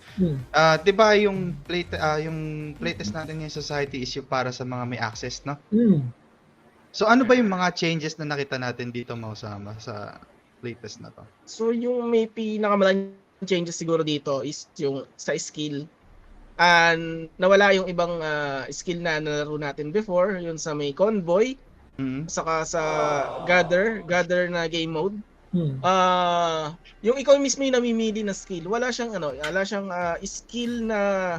'Di ba yung playtest natin ngayon sa Society is yung para sa mga may access, no? So ano ba yung mga changes na nakita natin dito, Mausama, sa playtest na to? So yung may pinakamalaking changes siguro dito is yung sa skill. And nawala yung ibang skill na nalaro natin before, yung sa may convoy, saka sa gather na game mode. Yung ikaw mismo yung namimili na skill, wala siyang skill na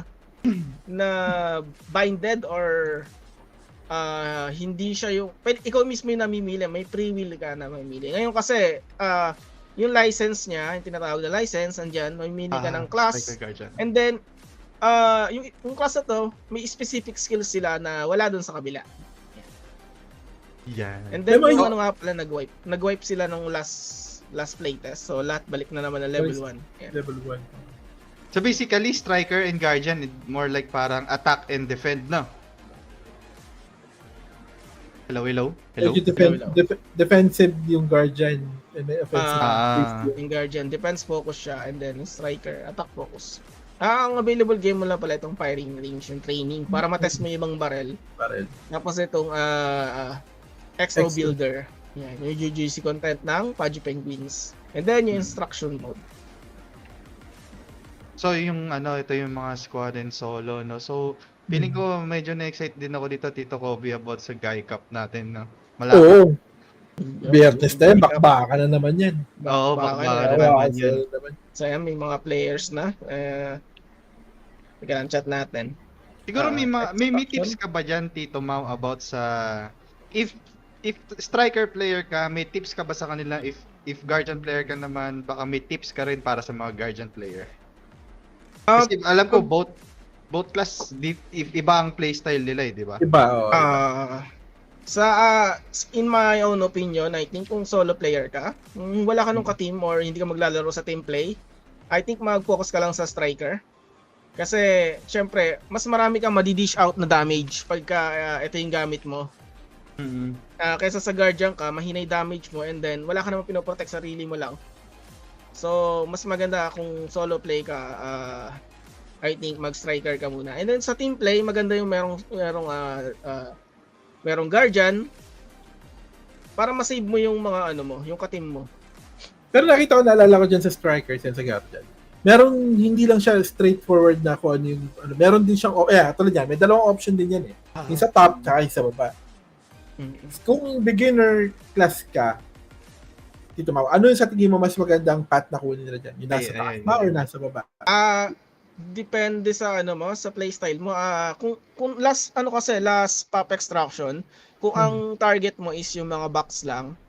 binded or hindi siya yung ikaw mismo yung namimili, may free will ka na mamili. Ngayon kasi yung license niya, yung tinatawag na license, andyan, mamimili ka ng class. And then, yung class na to, may specific skills sila na wala dun sa kabila. Yeah. And then, yung nga pala, nag-wipe sila nung last playtest. So, lahat balik na naman na level 1. Level 1. So, basically, Striker and Guardian, more like parang attack and defend, no? Hello? Defensive yung Guardian. And then offensive. Yung Guardian, defense focus siya. And then, Striker, attack focus. Ang available game mo lang pala itong firing range, yung training, para matest mo yung ibang barrel. Tapos itong XO builder. Yan, yung UGC content ng Pudgy Penguins. And then yung instruction mode. So yung ito yung mga squad and solo, no. So feeling ko medyo na-excite din ako dito, Tito Kobe, about sa Guy Cup natin, no. Oo. Biyernes na yan, bakbakan na naman yan. Oo, bakbakan na naman yan. So yan, may mga players na. Teka lang, chat natin. Siguro may tips ka ba dyan, Tito Mau, about sa if striker player ka, may tips ka ba sa kanila? If guardian player ka naman, baka may tips ka rin para sa mga guardian player. Kasi alam ko both class if iba ang playstyle nila, di ba? Iba. In my own opinion, I think kung solo player ka, wala ka nung ka-team or hindi ka maglalaro sa team play, I think mag-focus ka lang sa striker. Kasi syempre, mas marami kang madi-dish out na damage pagka ito yung gamit mo. Kaysa sa guardian ka, mahina yung damage mo, and then wala ka namang pinoprotect, sarili mo lang. So mas maganda kung solo play ka, I think mag-striker ka muna. And then sa team play, maganda yung merong guardian para ma-save mo yung mga yung ka-team mo. Pero nakita ko, naalala ko dyan sa strikers yan sa guardian. Meron, hindi lang siya straightforward na kung ano yung meron din siyang tulad yan, may dalawang option din yan eh. Yung sa top tsaka yung sa baba. Kung beginner class ka, Tito Mau, ano yung sa tingin mo mas magandang path na kunin nila dyan? Yung nasa taas ba or nasa baba? Depende sa sa playstyle mo. Kung last pop extraction, kung ang target mo is yung mga box lang.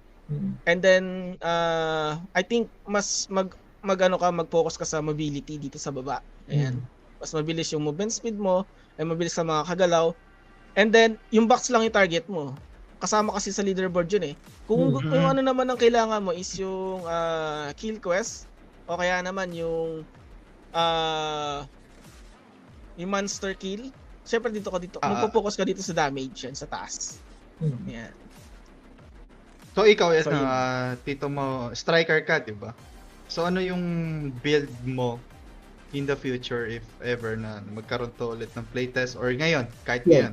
And then I think mas mag-focus ka sa mobility dito sa baba. Ayan. Mas mabilis yung movement speed mo, ay mabilis sa mga kagalaw. And then yung box lang yung target mo. Kasama kasi sa leaderboard yun eh. Kung ano naman ang kailangan mo is yung kill quest o kaya naman yung monster kill. Siyempre dito magpo-focus ka dito sa damage yan sa taas. Yan. So ikaw Tito mo, striker ka, 'di ba? So ano yung build mo in the future if ever na magkaroon to ulit ng playtest or ngayon, kahit ngayon?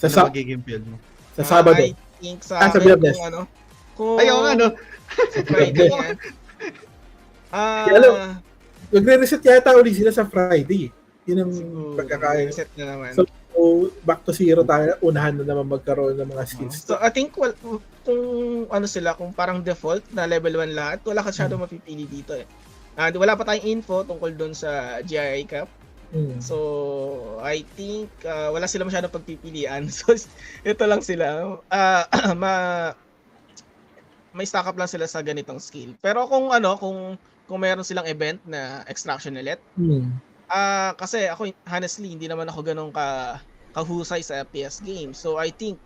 Ano magiging build mo? Sa Sabado. I think sa akin kung sa Friday yan. Magre-reset yata ulit sila sa Friday. Yun ang pagkakaya. Reset na naman. So, back to zero tayo. Unahan na naman magkaroon ng mga skills. So, I think kung kung parang default na level 1 lahat, wala ka masyado mapipili dito eh. Wala pa tayong info tungkol doon sa GII Cup. So, I think wala sila masyadong pagpipilian. So, ito lang sila. May stack up lang sila sa ganitong skill. Pero kung meron silang event na extraction ulit, kasi ako honestly hindi naman ako ganun kahusay sa FPS game. So I think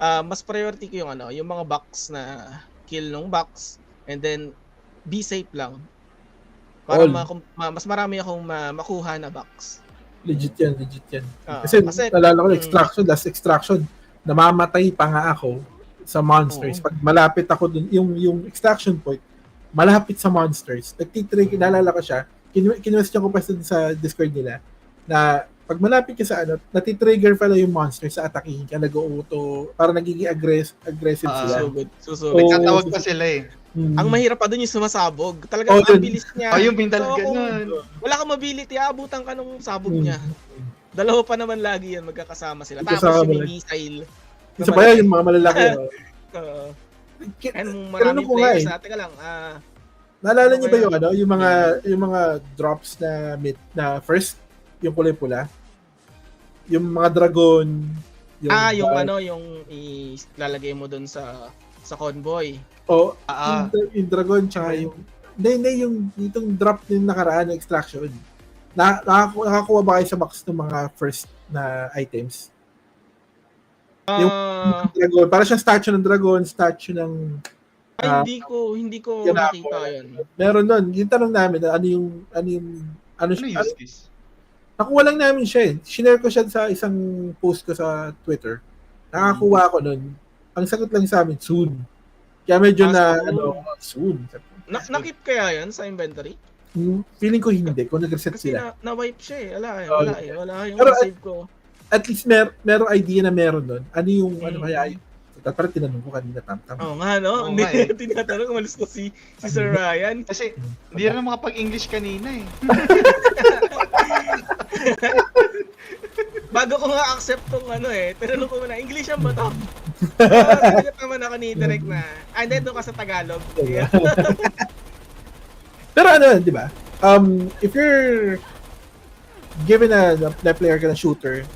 mas priority ko yung mga box na kill ng box and then be safe lang. Para mas marami akong makuha na box. Legit yan. Kasi nalala ko last extraction, namamatay pa nga ako sa monsters. Pag malapit ako dun, yung extraction point, malapit sa monsters. Nagtitrigger, nalala ko siya, kinwestiyon ko pa sa Discord nila, na pag malapit ka sa natitrigger pala yung monster sa atakihin ka, nag-auto, parang nagiging aggressive sila. Nagtatawag pa sila eh. Ang mahirap pa dun yung sumasabog. Talagang ang bilis niya. Yung pintal ganun. Wala kang mobility, abutan ka nung sabog niya. Dalawa pa naman lagi yan, magkakasama sila. Tapos yung missile. Isa pa yan, yung mga malalaki. And maraming players teka lang. Naalala niyo ba yung mga drops na first, yung kulay pula? Yung mga dragon. Yung ilalagay mo dun sa convoy. Yung dragon tsaka yung itong drop yung nakaraan na extraction. Nakakuha ba kayo sa box ng mga first na items? Yung dragon, para siyang statue ng dragon, statue ng hindi ko nakita yun. Meron nun. Yung tanong namin, ano use case? Nakuha lang namin siya eh. Shinare ko siya sa isang post ko sa Twitter. Nakakuha ko nun. Ang sagot lang sa amin, soon. Kaya medyo soon. Nakip kaya yan sa inventory? Feeling ko hindi. Kung nag-reset kasi sila. Na-wipe siya eh. Wala yung save ko. At least merong idea na meron nun. Ano yung kaya yun? Parang tinanong ko kanina, Tam-Tam. Hindi, tinatanong, umalis ko si Sir Ryan. Kasi hindi na makapag-English kanina eh. Bago ko nga accept tong tinanong ko muna, English yan ba to? Sinagot naman ako ni Direk na, hindi doon ka sa Tagalog. Pero di ba? If you're given na player ka na shooter,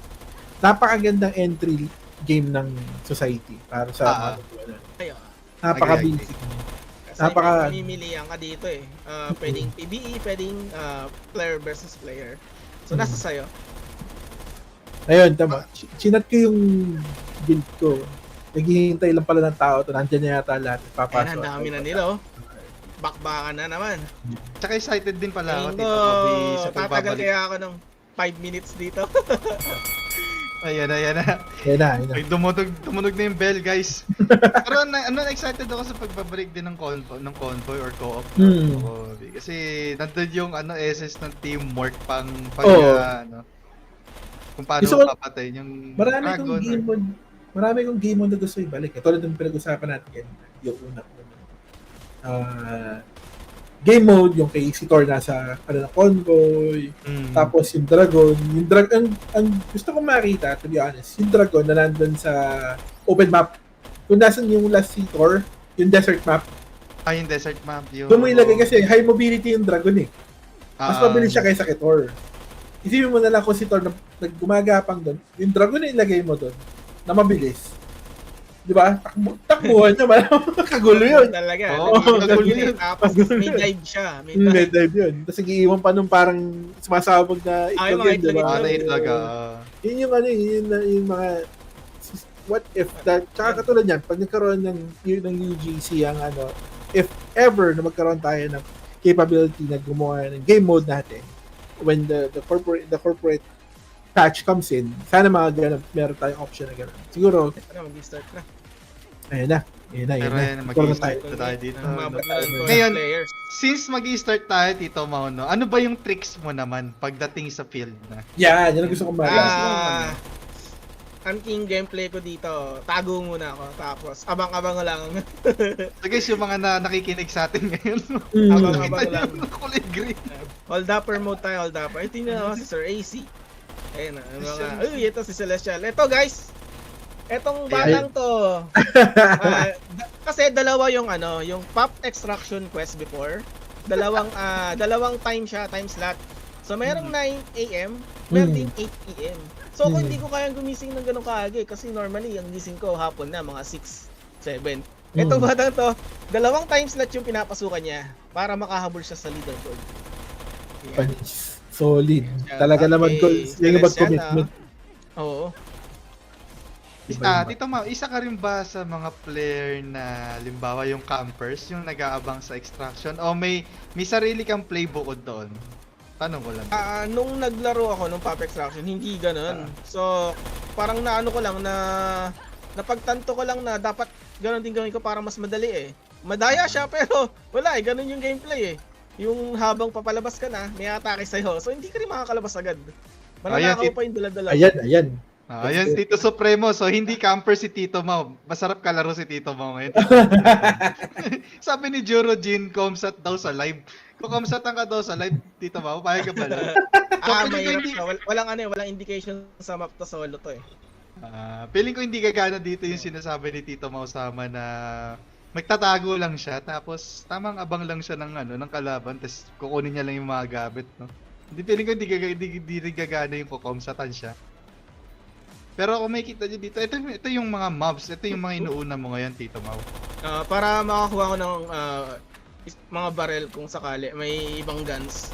napakagandang entry game ng Xociety para sa napaka-basic. Mamimilihan ka dito eh. Pwedeng PvE, pwedeng player versus player. So nasa sayo. Ayun, tama. Chinat ko yung build ko. Naghihintay lang pala ng tao. Nandiyan na yata lahat. Papasok. Ang dami na nila Bakbakan na naman. Tsaka excited din pala ako dito. Tatagal kaya ako ng 5 minutes dito. Ayan na. Ay, tumunog na yung bell, guys. Pero excited ako sa pagbabalik din ng convoy or co-op. Kasi nandun yung essence ng teamwork pang kung paano papatay yung marami kong game mode na gusto ibalik. Tulad ng pinag-usapan natin yung una game mode, yung kay Sitor nasa convoy, tapos yung dragon, ang gusto kong makita, to be honest, yung dragon na nandun sa open map. Kung nasan yung last Sitor, yung desert map, Yung desert map. Doon mo ilagay kasi high mobility yung dragon eh. Mas mabilis siya kaysa kay Thor. Isipin mo na lang kung si Thor gumagapang doon, yung dragon na ilagay mo doon, na mabilis. Di ba? Takbuhan niya, kagulo yun. Talaga. Kagulo yun. Tapos may dive siya. May dive yun. Tapos nag-iiwan pa nung parang sumasabog na itlog yun, di ba? Itlog. Yun yung ano, yung mga what if that, tsaka katulad yan, pag nagkaroon ng UGC ang ano, if ever na magkaroon tayo ng capability na gumawa ng game mode natin, when the corporate patch comes in, sana mga ganun, meron tayong option na ganun. Siguro, mag-start na. Ayun na. Pero mag-start na tayo dito. Ngayon, since mag-start tayo, Tito Mau, no, ano ba yung tricks mo naman pagdating sa field na? Yan ang gusto kong malaman. Ang king gameplay ko dito, tago muna ako, tapos abang-abang lang. So guys, yung mga nakikinig sa atin ngayon, abang-abang lang. Kulay green. Hold upper mode tayo, hold upper. Ito na si Sir AC. Ayun na, ito si Celestial. Ito guys, etong batang to. Kasi dalawa yung yung pop extraction quest before. Dalawang time slot. So merong 9 AM, meron din 8 PM. So kung hindi ko kayang gumising ng ganun kaagi, kasi normally ang gising ko hapon na mga 6, 7. Etong batang to, dalawang time slot yung pinapasukan niya para makahabol siya sa leaderboard. Yan. Solid. Talaga naman ko yung mag-commitment. Oo. Tito Mau, isa ka rin ba sa mga player na limbawa yung campers, yung nag-aabang sa extraction, o may sarili kang playbook doon? Tanong ko lang. Nung naglaro ako nung pop extraction, hindi ganun. So, parang naano ko lang napagtanto ko lang na dapat ganun din gawin ko para mas madali eh. Madaya siya pero wala ganun yung gameplay eh. Yung habang papalabas ka na, may atake sa'yo. So, hindi ka rin makakalabas agad. Mananakaw pa yung dala-dala. Ayan. Ayan, Tito Supremo. So, hindi camper si Tito Mau. Masarap kalaro si Tito Mau ngayon. Sabi ni Juro Jean, comsat daw sa live. Kung comsatan ka daw sa live, Tito Mau, payag ka ba lang? Mahirap ka. Walang indication sa map to solo to eh. Feeling ko hindi gagana dito yung sinasabi ni Tito Mau sama na magtatago lang siya, tapos tamang abang lang siya ng kalaban, tapos kukunin niya lang yung mga gamit, no? Hindi, feeling ko hindi rin gagana yung kukomsatan siya. Pero kung makikita niyo dito, ito yung mga mobs, ito yung mga inuuna mo ngayon, Tito Mau. Para makakuha ko ng mga barrel kung sakali, may ibang guns.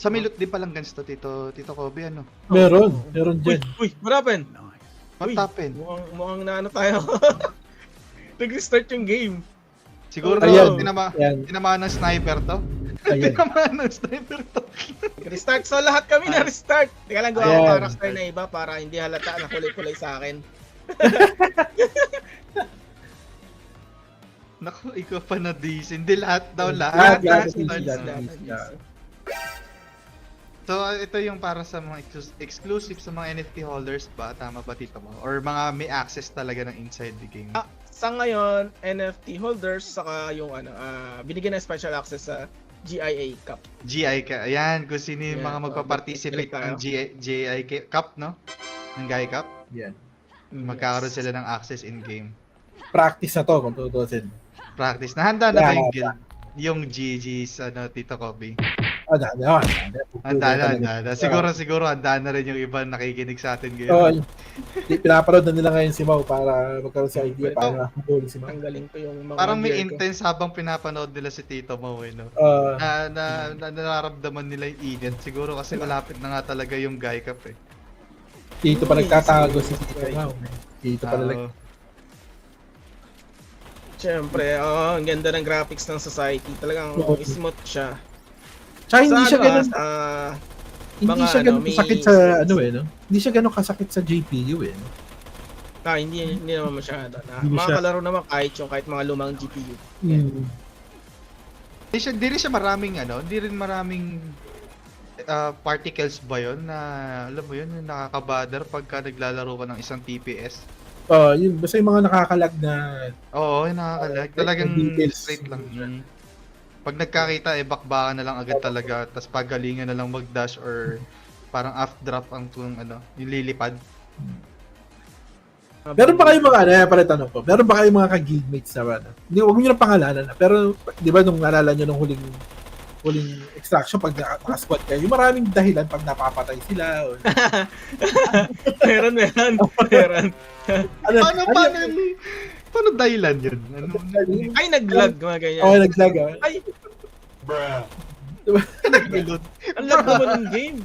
Sa may loot din palang guns to, Tito Kobe, ano? Meron dyan. Uy, what happened? What happened? Mukhang na tayo. Nag-restart yung game. Siguro tinamaan ng sniper to. Tinamaan ng sniper to. Restart. So lahat kami na-restart. Teka lang, gawa ko character na iba para hindi halata na kulay-kulay sa akin. Naku, ikaw pa na DC. Hindi lahat daw. Lahat. So, ito yung para sa mga exclusive sa mga NFT holders ba? Tama ba, Tito Mau? Or mga may access talaga ng inside the game? Sa ngayon, NFT holders, saka yung binigyan ng special access sa GIA Cup. Ayan, kung sino yung mga magpa-participate ng GIA Cup, no? Ng GIA Cup? Yan. Magkakaroon sila ng access in-game. Practice na to, kung tutusin. Practice. Nahanda na ba yung guild? Yung GG's, Tito Kobe? Handa na. Siguro handa na rin yung iba nakikinig sa atin ngayon. Pinapanood na nila ngayon si Mau para magkaroon sa idea para mahuli si Mau. Ang galing ko yung mga parang may intense habang pinapanood nila si Tito Mau, no? Na nararamdaman nila yung init. Siguro kasi malapit na nga talaga yung Guy Cup eh. Dito pa nagtatago si Tito Mau. Dito pa nalag. Siyempre, ang ganda ng graphics ng Society. Talagang smooth siya. Tsaka hindi siya ganun, hindi siya ganun may kasakit sa no? Hindi siya ganun kasakit sa GPU no? Hindi naman masyado. Makakalaro naman kahit mga lumang GPU. Hindi rin siya maraming hindi rin maraming particles ba yun na alam mo yun, yung nakakabother pagka naglalaro ka ng isang TPS. Yun basta yung mga nakakalag na yung nakakalag. Talagang straight lang. Pag nagkakita, bakbakan na lang agad talaga, tapos pagalingan na lang mag-dash or parang off-drop ang yung lilipad. Meron ba kayong mga, pala tanong ko, meron ba kayong mga ka-guildmates na ano? Hindi, huwag nyo na pangalanan na. Pero, di ba, nung naalala nyo nung huling extraction, pag naka-squad kayo, yung maraming dahilan pag napapatay sila. Or... meron. Paano dahilan yun? Ay, nag-lag, mga ganyan. Oo, nag-lag. Ay, Bruh. Nag-reload. Ang lag naman ng game.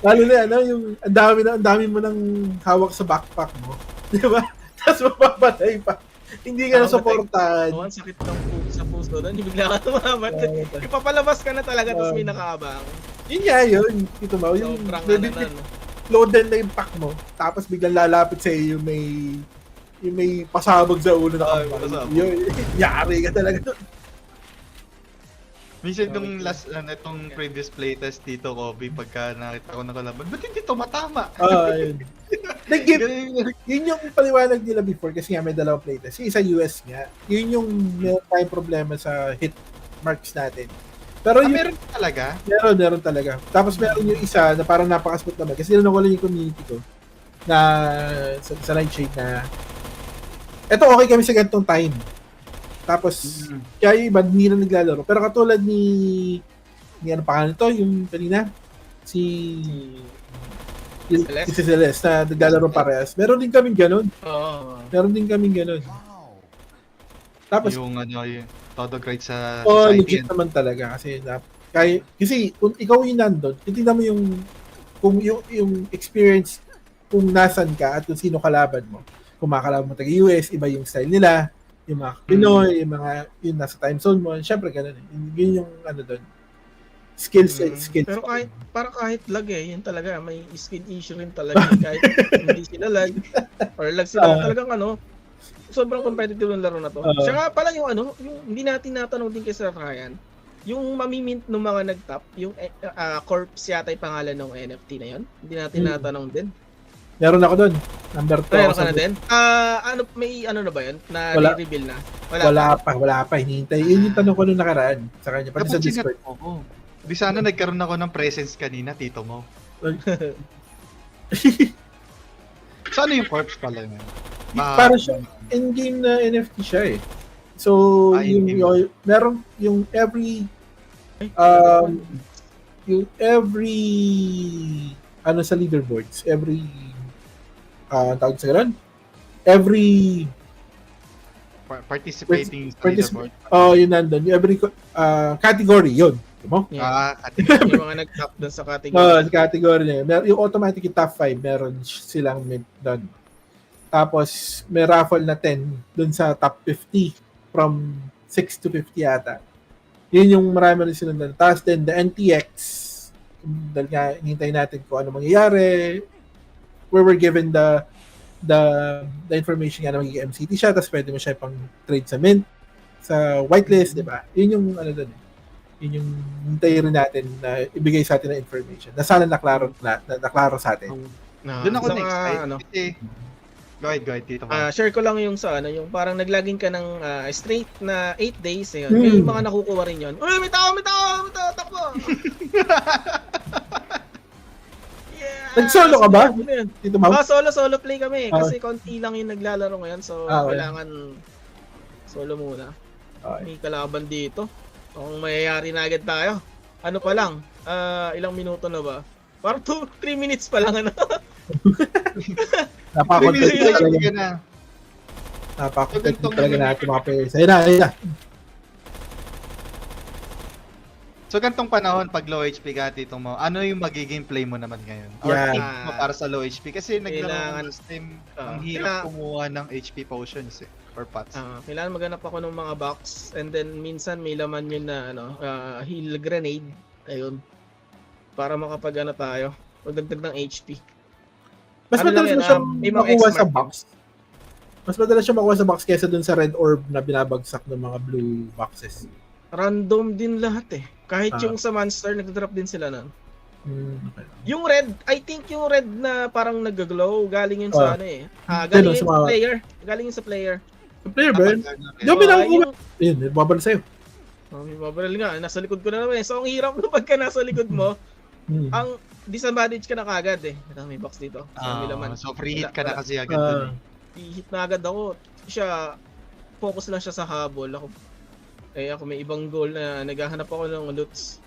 Lalo na, yung ang dami mo nang hawak sa backpack mo. Di ba? Tapos mapapatay pa. Hindi ka na supportahan. Oo, ang sakit ng sa puso doon. Bigla ka tumamat. Ipapalabas ka na talaga, tapos may nakaabang. Yun nga yun. Ito mo, yung loaded na yung pack mo, tapos biglang lalapit sa iyo yung may pasabog sa ulo na kambal. Yun, yari ka talaga. Minsan nung last, itong previous playtest dito, Kobe, pagka nakita ko na kalaban, ba't hindi tumatama? Yun. Yun yung paliwanag nila before kasi nga may dalawang playtest. Yung isa US nga, yun yung meron tayong problema sa hit marks natin. Pero meron talaga? Meron talaga. Tapos meron yung isa na parang napaka-smooth naman kasi nawala yung community ko na sa Nightshade na eto okay kami sa ganitong time. Tapos kaya yung iba hindi na naglalaro. Pero katulad ni ano pa nito yung kanina si Celeste na naglalaro parehas. Meron din kaming ganun. Meron din kaming ganun. Tapos yung yung todo great sa society. Legit naman talaga kasi kung ikaw yung nandun, titignan mo yung experience kung nasan ka at kung sino kalaban mo. Kung makakalaban mo taga-US, iba yung style nila, yung mga Pinoy, yung nasa time zone mo, syempre ganun eh. Yun yung ano doon. Skills. Pero kahit lag yun talaga, may skill issue rin talaga kahit hindi sila lag or lag sila talagang sobrang competitive ng laro na to. Siya nga pala yung yung hindi natin natanong din kay Sir Ryan, yung mamimint ng mga nag-top, yung corpse yata yung pangalan ng NFT na yun. Hindi natin natanong din. Meron ako doon. Number 2. Meron ka na din? May na ba yun? Na re-reveal na? Wala pa. Hinihintay. Yun yung tanong ko nung nakaraan sa kanya. Pati sa Discord. Di sana nagkaroon ako ng presence kanina, tito mo. So ano yung corpse pala yun? Para siya, in-game na NFT siya eh. So, meron yung every sa leaderboards, tawag sa ganun, every participating sa leaderboard. Yun nandun. Every category, yun. Mo? Yeah. Yung mga nag-top dun sa category. Sa category na yun. Yung automatic top 5, meron silang mint doon. Tapos, may raffle na 10 doon sa top 50 from 6 to 50 yata. Yun yung marami rin silang doon. Tapos then, the NTX, dahil nga, hinintay natin kung ano mangyayari, where we're given the information nga na magiging MCT siya, tapos pwede mo siya pang trade sa mint, sa whitelist, di ba? Yun yung doon. Yun yung hintayin rin natin na ibigay sa atin na information. Na sana naklaro sa atin. Doon ako next time. Kasi, go ahead, Tito. Share ko lang yung yung parang naglaging ka ng straight na 8 days. Yun. May mga nakukuha rin yun. Uy, may tao, takbo! Yeah! Nag-solo ka ba? Tito Mau? Solo play kami. Kasi konti lang yung naglalaro ngayon. So, kailangan solo muna. May kalaban dito. Kung mayayari na agad tayo. Ano pa lang? Ilang minuto na ba? Parang 3 minutes pa lang Napaka-content talaga. Napaka-content talaga natin mga players. Ayun na. So, gantong panahon, pag low HP ka, Tito mo, ano yung magiging play mo naman ngayon? Or mo para sa low HP? Kasi naglaro ng time, ang hirap kumuha ng HP potions or pots. Kailangan maghanap ako ng mga box and then minsan may laman yun na heal grenade. Ayun. Para makapag tayo. Magdagdag ng HP. Mas madalas siya makuha sa box. Mas madalas siya makuha sa box kaysa dun sa red orb na binabagsak ng mga blue boxes. Random din lahat eh. Kahit yung sa monster, nagdadrop din sila nun. Okay. Yung red, I think yung red na parang nag-glow, galing yun sa galing yun sa player. Galing yun sa player. Sa player ba yun? Yung binang yun, babal sa'yo. May babal nga, nasa likod ko na naman eh. So ang hirap na pagka nasa likod mo, Ang disadvantage ka na kagad eh. Ito, may box dito. May laman. So free hit ka na kasi agad dun eh. I-hit na agad ako. Siya, focus lang siya sa habol. Ako may ibang goal na naghahanap ako ng loots.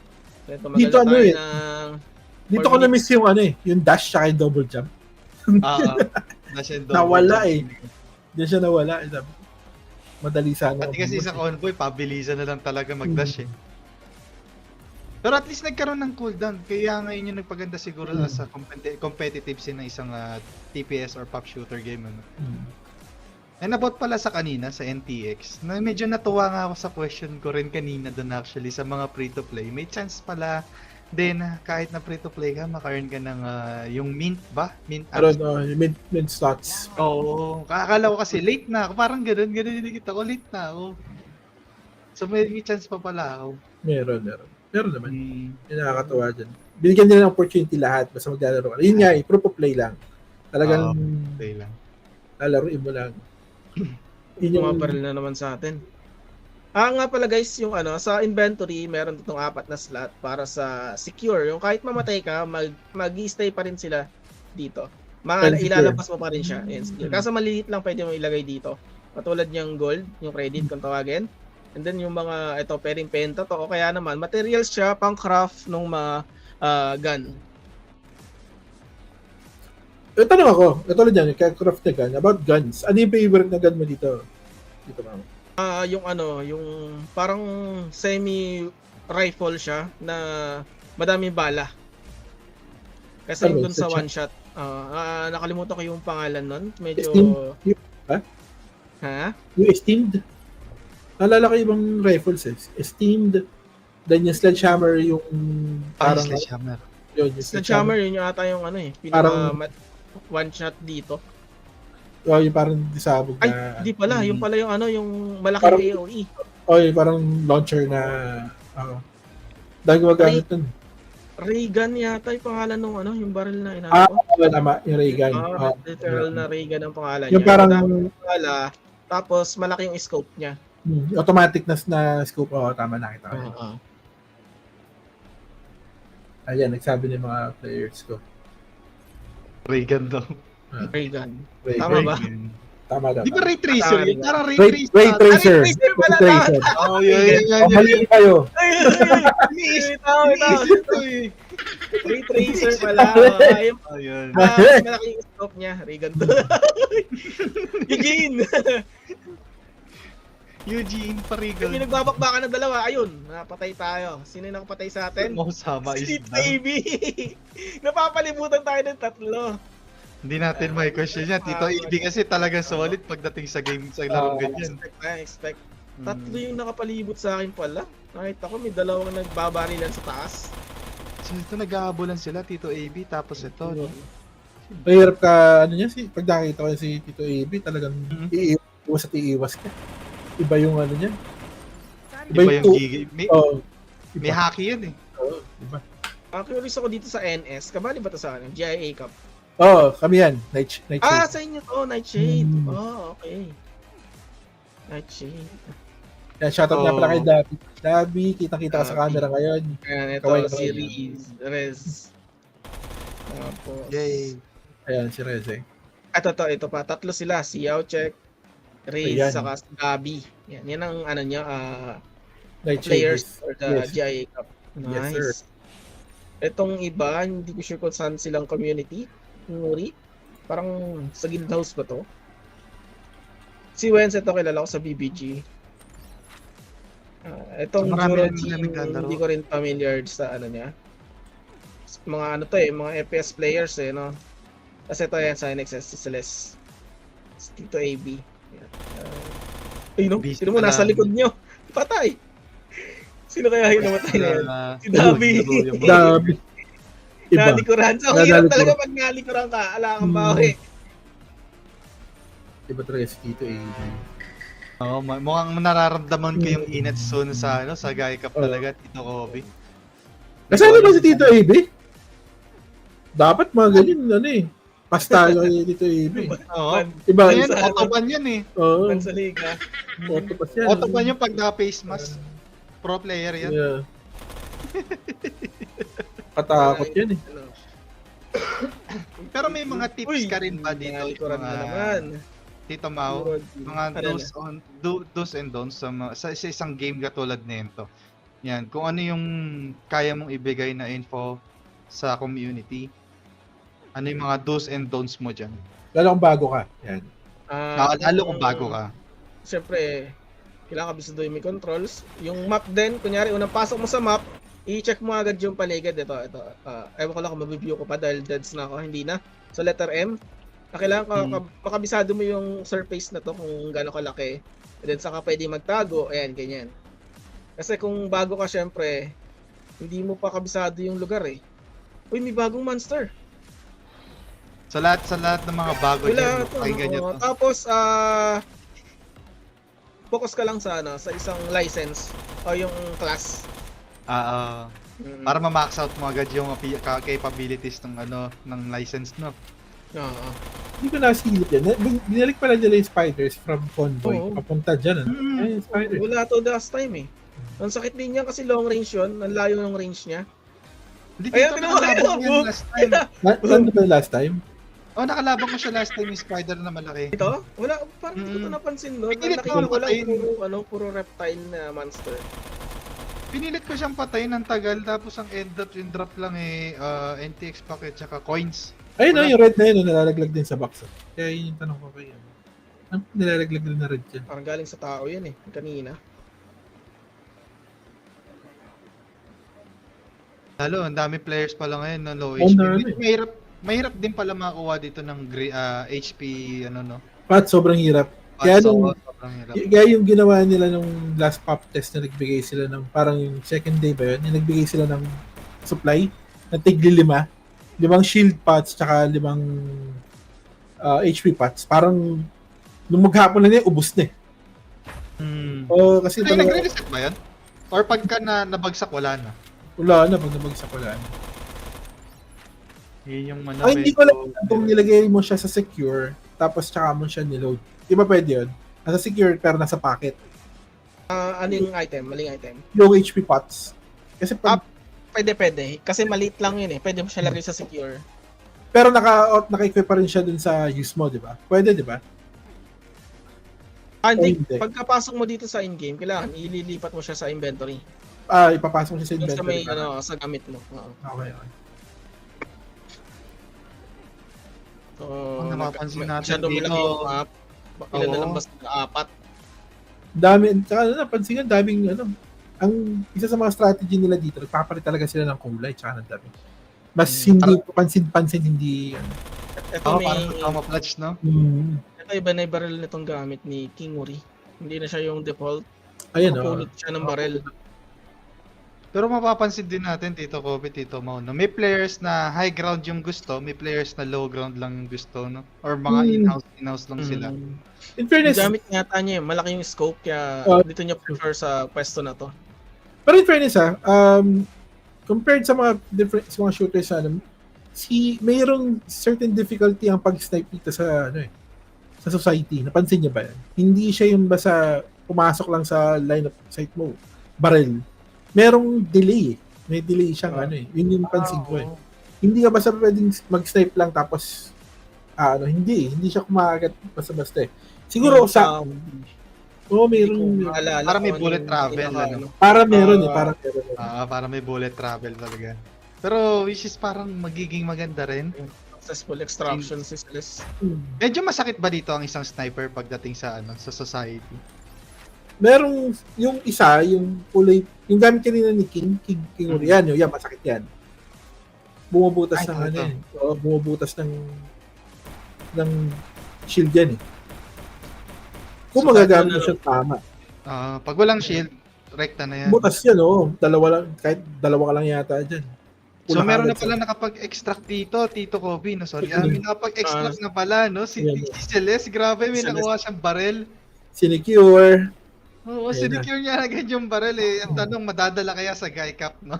Ito, Dito ano eh. Dito ko 4 na-miss yung yung dash tsaka yung double jump. Nawala eh. Hindi siya nawala. Madali sana. Pati kasi sa convoy, pabilisan na lang talaga mag-dash eh. Pero at least nagkaroon ng cooldown. Kaya ngayon yung nagpaganda siguro sa competitive scene ng isang TPS or pop shooter game. Ano? And about pala sa kanina, sa NTX, na medyo natuwa nga ako sa question ko rin kanina doon actually sa mga free-to-play. May chance pala din kahit na free-to-play ka, maka-earn ka ng yung mint ba? Mint apps. Mint slots. Oo. Kakala ko kasi late na ako. Parang ganun yung nakita ko. Late na ako. So may chance pa pala ako. Meron naman. Yung nakakatawa dyan. Binigyan nila ng opportunity lahat. Basta maglalaro ka. Yun nga, proof of play lang. Talagang play lang. lalaroin mo lang. Yun yung baril na naman sa atin. Nga pala guys, yung sa inventory, meron ditong 4 na slot para sa secure. Yung kahit mamatay ka, mag-i-stay pa rin sila dito. Ilalabas mo pa rin siya. Kaso maliliit lang pwede mo ilagay dito. Katulad yung gold, yung credit kung tawagin. And then yung mga, pwedeng penta to, o kaya naman, materials siya pang craft ng mga gun. Tanong ako, katulad yan, kaya craft na gun, about guns. Ano yung favorite na gun mo dito? Dito ma'am. Yung parang semi-rifle siya na madaming bala. Kasi yung dun sa one shot, nakalimutan ko yung pangalan nun. Medyo... Yung esteemed? Naalala ko ibang rifles eh. Esteemed. Then yung sledgehammer yung parang sledgehammer. Yung sledgehammer yun yung ata yung pinaka one shot dito. Yung parang disabog na... Ay, di pala. Yung pala yung malaking AOE. Yung parang launcher na... dahil gumagamit nun. Ray gun yata yung pangalan nung yung barrel na inano ko. Tama. Yung ray gun. Literal na ray gun ang pangalan yung niya. Parang... Tapos malaki yung scope niya. Automatic na scope. Tama, nakita ko. Ayan, nagsabi ng mga players ko. Ray gun daw. Ray gun. Tama ba? Tama daw. Di ba ray tracer yun? Parang ray tracer. Ray tracer. Yun. Mali kayo. Ray tracer pala. Ayun. Malaki yung scope niya. Ray gun. Eugene Parigal. Yung nagbabakbakan ng dalawa, ayun, napatay tayo. Sino yung nakapatay sa atin? Mahusama is Street Baby! Napapalibutan tayo ng 3. Hindi natin may question yan. Tito Ibi kasi talagang solid pagdating sa game, sa larong ganyan. Expect. 3 yung nakapalibot sa akin pala. Nakita ko may 2 nagbabarilan sa taas. So ito nag-aabulan sila, Tito AB, tapos ito. No? Mahirap ka, pag nakita ko si Tito AB, talagang iiwas at iiwas ka. Iba yung niya. Iba yung gigi. May hockey yan eh. Iba. Curious ako dito sa NS. Kabali ba ito sa akin? GIA Cup. Kami yan. Nightshade. Sa inyo to. Nightshade. Okay. Nightshade. Yan, shoutout nga pala kay Dabi. Dabi, kitang-kita ka sa camera ngayon. Ayan, ito si Rez. Tapos... Yay. Ayan, si Rez eh. Ito pa. 3 sila. Si Yauchek, Rez, saka si Gabi. Yan ang niya, players for the GIA Cup. Nice. Yes, sir. Itong iba, hindi ko sure kung saan silang community. Nuri. Parang sa Guild House ba to? Si Wenset ito kilala ko sa BBG. Itong Juro team, hindi ko rin familiar sa niya. Mga mga FPS players no? Kasi ito yan sa NXS, si Celeste. Si Tito AB. Sino mo nasa likod nyo? Patay! Sino kaya yung namatay na yan? Si Dabi. Dabi. Nalikuran. So, hirap talaga pag nalikuran ka. Ala kang bawi. Iba talaga si Tito AB. Mukhang nararamdaman ko yung init soon sa GIA Cup talaga, Tito Kobe. Kasama ba si Tito AB? Dapat mga ganyan, pasta yung Tito AB. Iba yan, autoban yan eh. Sa liga. Autoban yung pag naka-face mask. Pro player yan. Yeah. Katakot yan eh. Ano. Pero may mga tips ka rin ba dito? Nalikuran mo naman. Tito Mau, mga Ano do's and don'ts sa isang game katulad nito. Yan, kung ano yung kaya mong ibigay na info sa community. Ano yung mga do's and don'ts mo dyan? Lalo kung bago ka. Yan. Lalo kung bago ka. Siyempre, kailangan kabisado yung may controls. Yung map din, kunyari, unang pasok mo sa map, i-check mo agad yung paligid. Ito. Ewan ko lang kung mabibview ko pa dahil deads na ako. Hindi na. So, letter M. Kailangan makabisado mo yung surface na to kung gaano kalaki. And then, saka pwede magtago. Ayan, ganyan. Kasi kung bago ka, syempre, hindi mo pa kabisado yung lugar eh. Uy, may bagong monster. Sa lahat ng mga bago dyan, ganyan to. Tapos, focus ka lang sa isang license o yung class. Para ma-max out mo agad yung capabilities ng license, no? Oo. Hindi ko nasilip yan. Binalik pala nila yung spiders from convoy. Oo. Papunta dyan. Ay, spiders. Wala to last time eh. Ang sakit din niya kasi long range yun. Ang layo ng range niya. Hindi Ayan, dito tinawag nakalabang yan, yan last time. Ano ba last time? Nakalabang ko siya last time yung spider na malaki. Ito? Wala, parang hindi ko ito napansin no. Pilit Nakita ko ko lang patayin. puro reptile na monster. Pinilit ko siyang patayin ng tagal tapos ang end drop lang NTX packet tsaka coins. Ayun no, yung red na yun, nalalaglag din sa box. Kaya yun yung tanong ko kayo. Ano nilalaglag din na red dyan? Parang galing sa tao yan eh, kanina. Lalo, ang dami players pala ngayon na low Oh, HP. Mahirap din pala makakuha dito ng HP, Pat, sobrang hirap. Kaya sobrang hirap. Kaya yung ginawa nila nung last pop test na nagbigay sila ng, parang yung second day ba yun, yung nagbigay sila ng supply na tigli 5 shield pots tsaka 5 HP pots. Parang nung maghapon na niya, ubos na eh. Kasi Nagre-reset ba yun? Or pagka nabagsak, wala na? Wala na, pag nabagsak wala na. Yun yung Hindi ko lang kung nilagay mo siya sa secure, tapos tsaka mo siya niload. Di ba pwede yun? Nasa secure pero nasa packet. Ano yung item? Maling item? Low HP pots. Kasi pag, Pwede. Kasi maliit lang yun eh. Pwede mo siya lagay sa secure. pero naka-equip pa rin siya dun sa use mo, di ba? Pwede, di ba? Hindi. Hindi. Pagkapasok mo dito sa in-game, kailangan ililipat mo siya sa inventory. Ipapasok mo siya sa Yung sa inventory. may, sa gamit mo. Oo. Okay. So, napapansin natin masyadong dito. malaki yung map. Ilan na Oo. lang basta 4. Dami, tsaka napansin nga, daming ang isa sa mga strategy nila dito, nagpapalit talaga sila ng kulay, tsaka ng dami. Mas hindi pansin-pansin, hindi, Ito parang camouflage, no? Ito iba na yung barrel nitong gamit ni King Uri. Hindi na siya yung default. ayun Nakapulot siya ng barrel. Pero mapapansin din natin, Tito Kobe, Tito Mau, no? May players na high ground yung gusto, may players na low ground lang yung gusto, no? Or mga in-house lang sila. In fairness, Yung gamit yata niya, malaki yung scope, kaya dito niya prefer sa pwesto na to. pero in fairness compared sa mga different sa mga shooters mayroong certain difficulty ang pag-snipe dito sa sa society. Napansin niyo ba yan? Hindi siya yung basta pumasok lang sa line of sight mo, barrel. Merong delay eh. May delay siyang yun yung pansin ko eh. Hindi ka basta pwedeng mag-snipe lang tapos hindi siya kumakagat basta-basta eh. Siguro mayroong Para may bullet travel, para meron para meron. Para may bullet travel talaga. Pero which is parang magiging maganda rin. Successful extraction systems. Medyo masakit ba dito ang isang sniper pagdating sa sa society? Merong yung isa, yung kulay, yung gamit kanina ni King Uri, yan, masakit yan. Bumubutas bumubutas ng shield yan eh. Kung magagamit mo siya tama. Pag walang shield, rekta na yan. Butas yan, kahit dalawa ka lang yata dyan. So meron na pala nakapag-extract dito, Tito Kobe, no? Sorry. May nakapag-extract na pala, no? Si Celeste, grabe, may nakuha siyang barrel. Sinecure. Oo, sinecure niya agad yung barrel eh. Ang tanong, madadala kaya sa guy cap, no?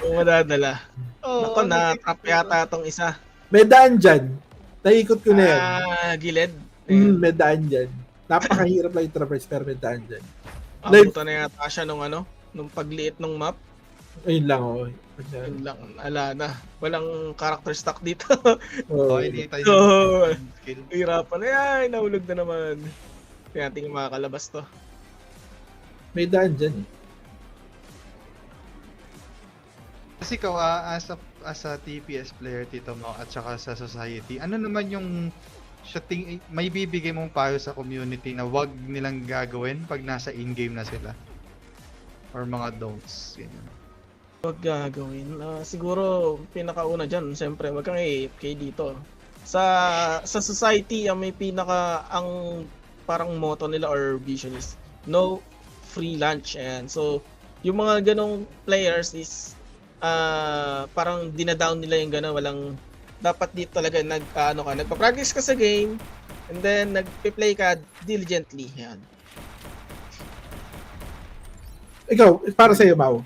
Kung madadala. Naku, na-trap yata itong isa. May daan dyan. Naikot ko na yan. Gilid. May daan dyan. Napakahirap lang i-traverse pero may daan dyan. Abutan na yata siya nung pagliit ng map. Ayun lang, oh. Yun lang, ala na. Walang character stock dito. Hindi tayo So, skill. hirapan na yan. Nahulog na naman. Kaya tingin makakalabas to. May daan dyan eh. Kasi ikaw, as a TPS player, Tito Mo, at saka sa society, ano naman yung may bibigay mong payo sa community na wag nilang gagawin pag nasa in-game na sila? Or mga don'ts? Ganyan. Wag gagawin. Siguro, pinakauna dyan, siyempre, wag kang AFK dito. Sa society, ang parang motto nila or vision is no free lunch. And so, yung mga ganong players is parang dinadown nila yung gano'n. Walang, dapat dito talaga nagpa-practice ka sa game and then nagpe-play ka diligently. Yan. Ikaw, para sa iyo, Mau.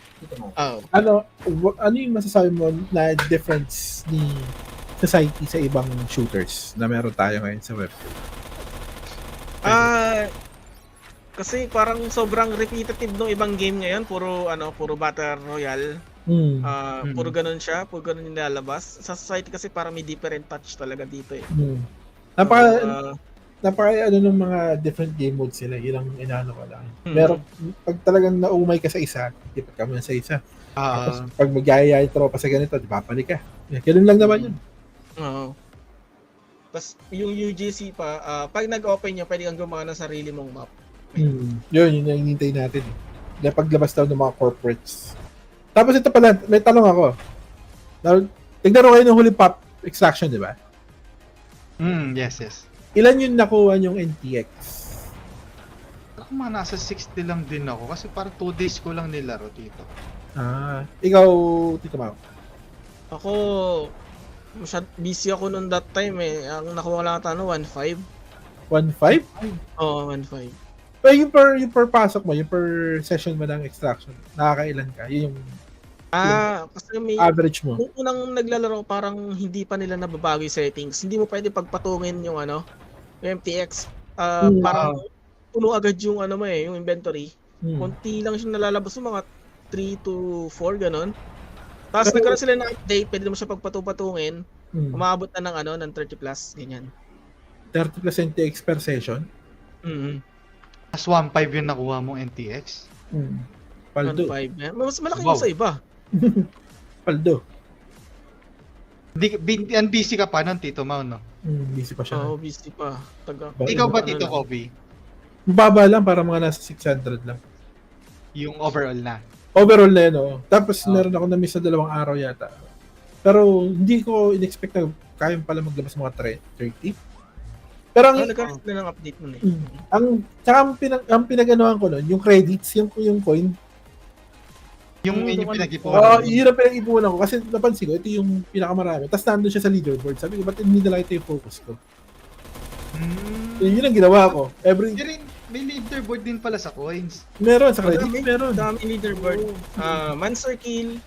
Oh. Ano yung masasabi mo na difference ni society sa ibang shooters na meron tayo ngayon sa web? Kasi parang sobrang repetitive ng ibang game ngayon, puro battle royale. Puro ganun siya, puro ganun yung nilalabas. Sa society kasi parang may different touch talaga dito eh. Napaka ng mga different game modes sila, ilang inaano ko lang. Pero pag talagang naumay ka sa isa, tipat ka muna sa isa. Tapos pag magyayay tropa sa ganito, di ba, panik ka. Ganun lang naman yun. Oo. Tapos yung UGC pa, pag nag-open nyo, pwede kang gumawa ng sarili mong map. Yun yung hinihintay natin. Paglabas daw ng mga corporates. Tapos ito pala, may tanong ako. Naglaro kayo ng huling pop extraction, di ba? Yes. Ilan yung nakuha yung NTX? Ako mga nasa 60 lang din ako kasi parang 2 days ko lang nilaro dito. Ikaw, Tito Mau? Ako, busy ako noon that time eh. Ang nakuha lang ata 1.5. 1.5? Oo, 1.5. Pero yung per pasok mo, yung per session mo ng extraction, nakakailan ka? Yun yung kasi may average mo. Kung unang naglalaro, parang hindi pa nila nababago yung settings. Hindi mo pwede pagpatungin yung yung MTX. Parang puno agad yung yung inventory. Konti lang siya nalalabas yung mga 3 to 4 ganon. Tapos nagkaroon sila ng update, pwede mo siya pagpatungin. Umabot na ng 30 plus, ganyan. 30 plus NTX per session? As 1.5 yung nakuha mong NTX? Paldo. 1.5. Mas malaki yung sa iba. Paldo. Busy ka pa nun, Tito Mau, no? Busy pa siya. Oo, busy pa. Ikaw ba, Tito Kobe? Mababa lang, para mga nasa 600 lang. Yung overall na? Overall na yun, oo. Tapos meron ako na-miss na 2 araw yata. Pero hindi ko in-expect na kayang pala maglabas mga 30. Pero nagkaroon na ng update nun eh. Ang pinag-anuhan ko nun, yung credits, yung coin. Yung pinag-ipunan. Yun ang pinag-ipunan ko kasi napansin ko, ito yung pinakamarami. Tapos nandun siya sa leaderboard. Sabi ko, ba't hindi na lang ito yung focus ko? Yun ang ginawa ko. May leaderboard din pala sa coins. Meron, sa credits meron. Dami leaderboard. Monster kill,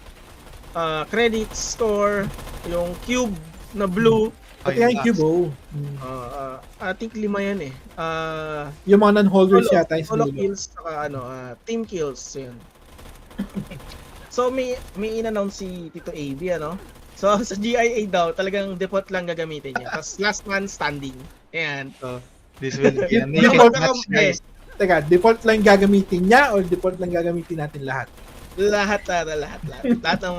credit score, yung cube na blue. Pati yung cube, I think 5 yan eh. Yung mga non-holders yata yung solo kills, saka team kills, yun. So may in-announce si Tito AB, So sa GIA daw, talagang default lang gagamitin niya. Tapos last man standing. Ayan. So, this will be a naked match, guys. Teka, default lang gagamitin niya o default lang gagamitin natin lahat? Lahat ng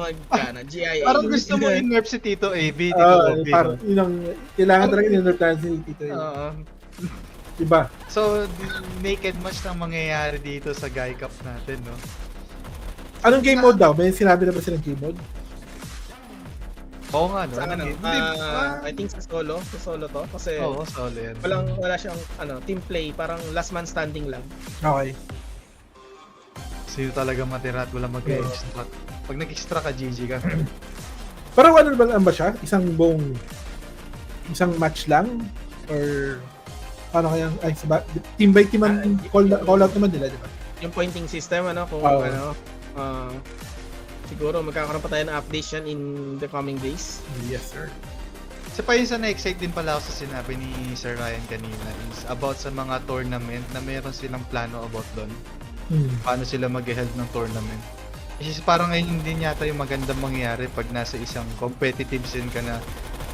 GIA. Parang gusto mo i-nerf si Tito AB, parang kailangan talaga i-nerf si Tito AB. Diba? So, naked match na mangyayari dito sa Guy Cup natin, no? Anong game mode daw? May sinabi na ba silang game mode? Oo nga, no? I think sa solo to. Kasi solo yan. Wala siyang team play. Parang last man standing lang. Okay. Sino talaga matira at wala mag-extract. Pag nag-extract ka, GG ka. Pero ano ba siya? Isang match lang? Or paano kaya? Team by team ang call out naman nila, di ba? Yung pointing system, kung siguro magkakaroon pa tayo ng updates yan in the coming days. Yes, sir. Sa pa yun sa na-excite din pala ako sa sinabi ni Sir Ryan kanina is about sa mga tournament na meron silang plano about doon. Paano sila mag-held ng tournament. Kasi parang ngayon hindi yata yung magandang mangyayari pag nasa isang competitive scene ka na.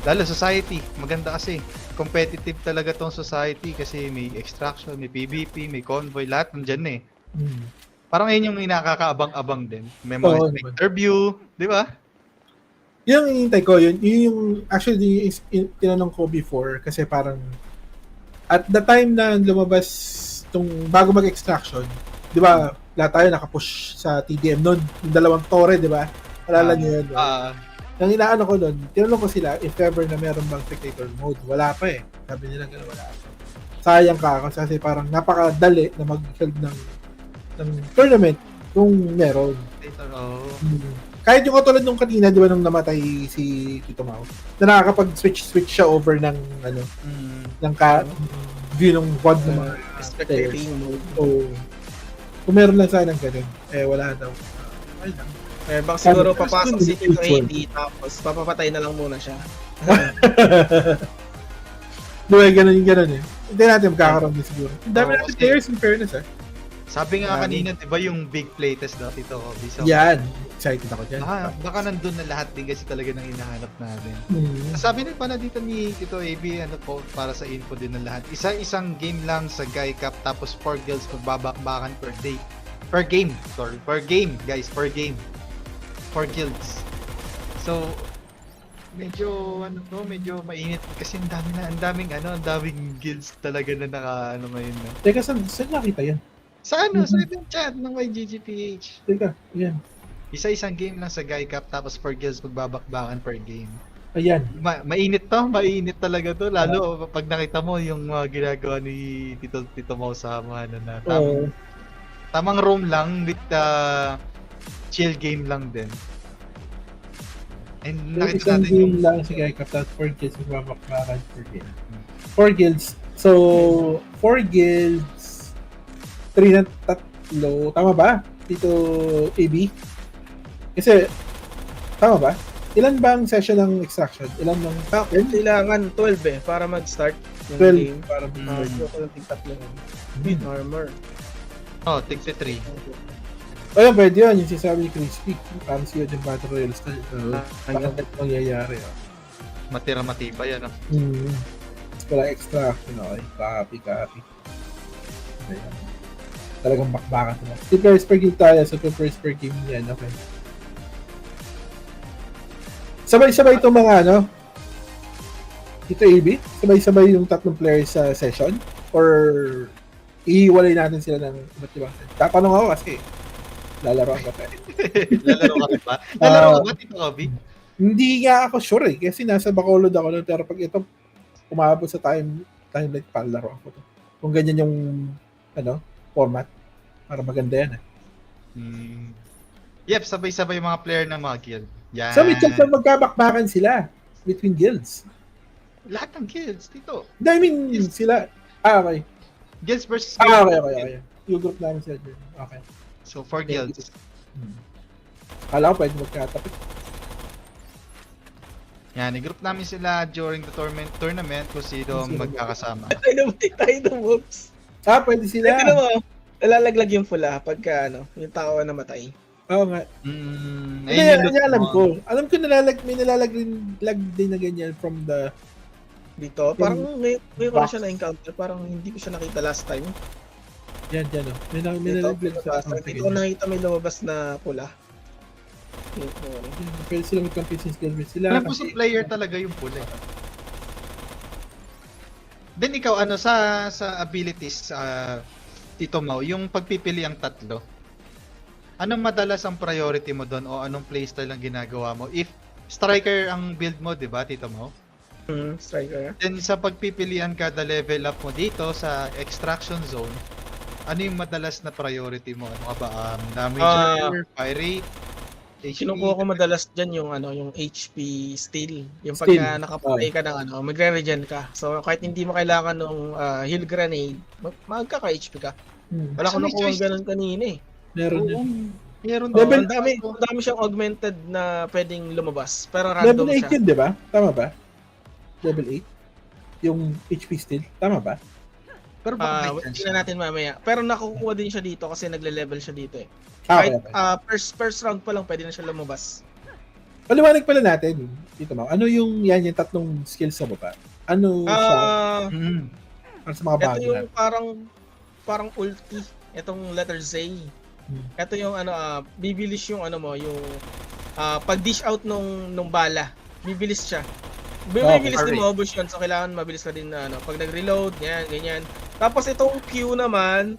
Lalo society, maganda kasi. Competitive talaga tong society kasi may extraction, may PvP, may convoy, lahat nandyan eh. Parang ngayon yung nakakaabang-abang din. May mga interview, di ba? Yung hinihintay ko, yun yung actually tinanong ko before kasi parang at the time na lumabas tong bago mag-extraction, di ba, lahat tayo nakapush sa TDM noon, yung dalawang tore, di ba? Alala niyo yun, right? Nang inaano ko doon, tinanong ko sila if ever na meron bang spectator mode. Wala pa eh. Sabi nila gano'n, wala pa. Sayang ka kasi parang napakadali na mag-held ng tournament kung meron. Kahit yung katulad nung kanina, di ba, nung namatay si Tito Mau, na nakakapag-switch siya over ng ng view ng quad ng mga spectating mode. So, kung meron lang sana ng ganun, wala daw. Ay lang. Baka siguro papasok si Tito AD tapos papapatay na lang muna siya. Diba, ganun eh. Hindi natin magkakaroon din siguro. Ang dami natin players in fairness eh. Sabi nga kanina, di ba yung big playtest daw Tito Kobe? So, yan. Excited ako dyan. Baka nandun na lahat din kasi talaga nang hinahanap natin. Sabi na pala dito ni Tito AB, ano po, para sa info din ng lahat. Isang game lang sa Guy Cup tapos 4 guilds magbabakbakan per day. Per game, guys, per game. 4 guilds. So, medyo mainit kasi ang daming guilds talaga na ngayon na. Teka, saan nakita yan? Sa sa yung chat ng YGG PH. Teka, yan. Isa-isang game lang sa Guy Cup tapos 4 guilds magbabakbakan per game. Ayan. Mainit talaga to, lalo pag nakita mo yung mga ginagawa ni Tito Mau sa mga na tamang roam lang with chill game lang din. And nakita natin yung lang sa Guy Cup, 4 guilds magbabakbakan per game. 4 guilds. So, 4 guilds, 3 na 3. Tama ba? Tito AB? Kasi, tama ba? Ilan ba ang session ng extraction? Ilan ng... Kailangan 12 para mag-start yung 12 game. Para mag-start. With armor. tig 3. Ayun, pwede yun. Yung sinasabi ni Crispy. Parang siya yung Battle Royale style. Bakit ito mangyayari? Matira-matiba yan. Wala extraction. Okay. Copy. Ayan. Talagang bakbakan ito. Si first per game tayo. So, first per game yan. Okay. Sabay-sabay itong mga Tito AB? Sabay-sabay yung tatlong players sa session? Or ihiwalay natin sila ng iba't ibang session? Tatanong ako kasi lalaroan ko tayo. Lalaro ka ba? Lalaro ka ba, Tito Kobe? Hindi nga ako sure eh. Kasi nasa Bacolod ako nun. Pero pag ito umabot sa timeline, palaro ako to. Kung ganyan yung format. Para maganda yan eh. Yep, sabay-sabay yung mga player ng mga guild. Yan. So, may chance na magkabakbakan sila between guilds. Lahat ng guilds, Tito. I mean, sila. Okay. Guilds versus guilds. Okay. Yung group namin sila dyan. Okay. So, 4 guilds. Kala ko pwede magkatapit. Yan, i-group namin sila during the tournament kung sino magkakasama. Ay, namatay tayo ng moves. Pwede sila. Ito mo, nalalaglag yung pula pagka yung tao na namatay. Oo nga. Alam ko. Alam ko may nalalag din na ganyan from the... Dito, parang ngayon ko na siya na-encounter. Parang hindi ko siya nakita last time. Yan. May nalaglag sa... Dito ko nakita may lumabas na pula. Pwede sila mag-compete sa skill sila. Alam ko sa player talaga yung pula. Then ikaw, sa abilities, Tito Mau, yung pagpipili ang tatlo, anong madalas ang priority mo doon o anong playstyle ang ginagawa mo? If striker ang build mo, di ba, Tito Mau? Striker. Then sa pagpipilian kada level up mo dito sa extraction zone, ano yung madalas na priority mo? Ano ka ba? Damage, fire rate, HP? Kinukuha ko madalas dyan yung HP steal. Yung pagka nakapatay ka ng magre-regen ka. So kahit hindi mo kailangan ng heal grenade, magkaka-HP ka. Wala ko nakuha ganun kanina eh. Meron din. Ang dami siyang augmented na pwedeng lumabas. Pero random level 8 siya. yun, di ba? Tama ba? Level 8? Yung HP steal? Tama ba? Pero baka may chance tingnan natin mamaya. Pero nakukuha din siya dito kasi nagle-level siya dito eh. Okay. Kahit first round pa lang pwede na siya lumabas. Paliwanag pala natin, dito mo. Ano yung yung tatlong skills sa baba? Ano siya? Para sa mga bago Ito yung natin. parang ulti. Itong letter Z. Ito yung bibilis yung yung pag dish out nung bala. Bibilis siya. Bibilis din maubos yun. So kailangan mabilis ka din na pag nag-reload, ganyan. Tapos itong Q naman,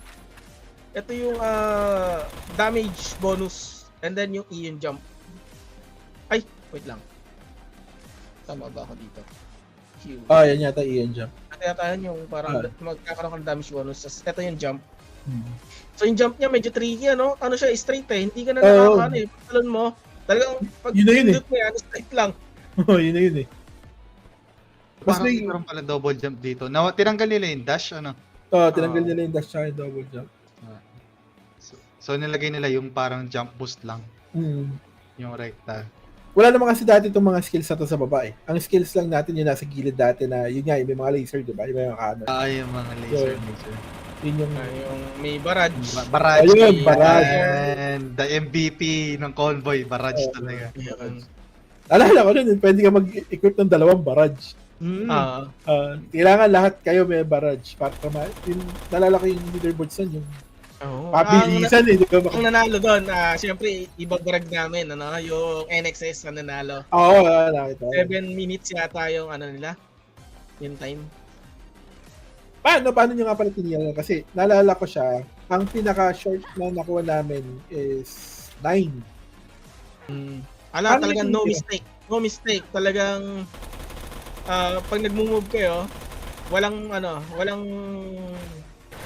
ito yung damage bonus. And then yung E yung jump. Ay, wait lang. Tama ba ako dito? Q. Yan yata Ian jump. Kaya yung parang magkakaroon ka ng damage bonus. Ito yung jump. So yung jump niya medyo tricky ano siya straight eh. Hindi ka na nakakaano eh. Pagtalon mo, talagang pag pindot mo yan, straight lang. Yun na yun eh. Parang meron pala double jump dito. Tinanggal nila yung dash, ano? Tinanggal nila yung dash tsaka yung double jump. So nilagay nila yung parang jump boost lang. Yung recta. Wala naman kasi dati itong mga skills na to sa baba eh. Ang skills lang natin yung nasa gilid dati na yun nga, may mga laser, di ba? Yung mga cannon. Yung mga laser. Yun yung may barrage. Barrage. Ayun, barrage. And the MVP ng convoy, barrage talaga. Alala ko nun, pwede ka mag-equip ng 2 barrage. Kailangan lahat kayo may barrage. Para nalala ko yung leaderboards nun, yung pabilisan eh. Diba? Ang nanalo doon, siyempre, ibabarag namin, yung NXS na nanalo. Nakita. 7 minutes yata yung nila, yung time. Paano nyo nga pala tinignan? Kasi naalala ko siya, ang pinaka-short na nakuha namin is 9. Talagang no mistake. No mistake. Talagang pag nagmo-move kayo, walang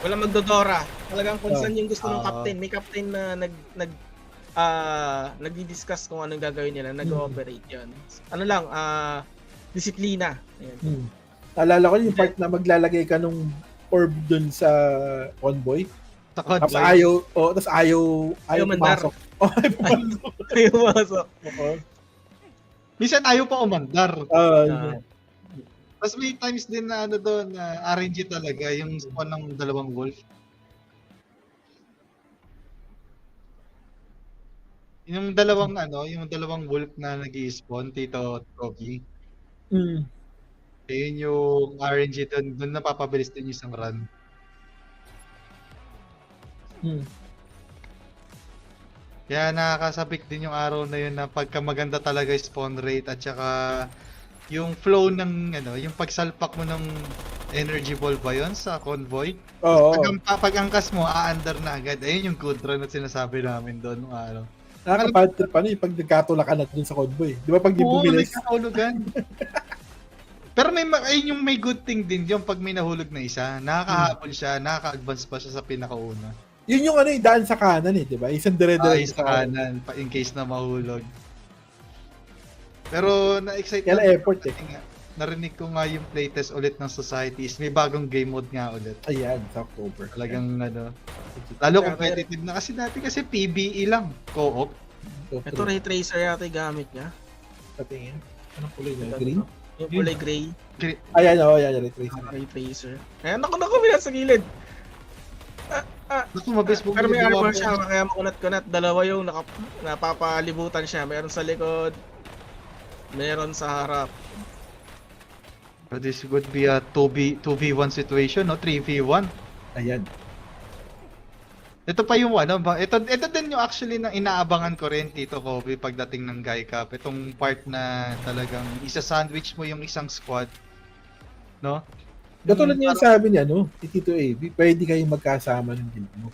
magdodora. Talagang kung saan yung gusto ng captain. May captain na nagdi-discuss kung anong gagawin nila, nag-ooperate 'yon. Disiplina. Ayan. Naalala ko yung part na maglalagay ka nung orb dun sa convoy. Tapos ayaw pumasok. Ayaw pumasok. Minsan ayaw pa umandar. Tapos may times din na doon, RNG talaga, yung spawn ng 2 wolf. Yung 2 wolf na nag-i-spawn, Tito Toby. Ayun yung RNG doon napapabilis din yung isang run. Kaya nakakasabik din yung araw na yun na pagka maganda talaga yung spawn rate at saka yung flow ng yung pagsalpak mo ng energy ball ba yun sa convoy? Pag angkas mo, aandar na agad. Ayun yung good run at sinasabi namin doon nung araw. Nakaka-bad trip pag nagkatulakan at dun sa convoy. Di ba pag di bumilis? Nagkahulugan. Pero ayun yung may good thing din yung pag may nahulog na isa, nakakahabol siya, nakaka-advance pa siya sa pinakauna. Yun yung daan sa kanan eh, di ba? Isang dire-diretso sa kanan, in case na mahulog. Pero na-excite effort eh. Narinig ko nga yung playtest ulit ng Xociety. May bagong game mode nga ulit. Ayan, sa October. Talagang lalo competitive na kasi PBE lang, co-op. Ito ray tracer yata yung gamit niya. Patingin. Anong kulay niya? Green? Yung kulay gray. Ayan, ray tracer. Ray tracer. Ayan, naku, sa gilid. Pero may armor siya, kaya makunat-kunat. 2 yung napapalibutan siya. Meron sa likod, meron sa harap. But this would be a 2v1 situation, no? 3v1. Ayan. Ito pa yung ito din yung actually na inaabangan ko rin, Tito Kobe, pagdating ng Guy Cup. Itong part na talagang isa-sandwich mo yung isang squad, no? Katulad niya sabi niya, Tito AB, pwede kayong magkasama ng guild mo.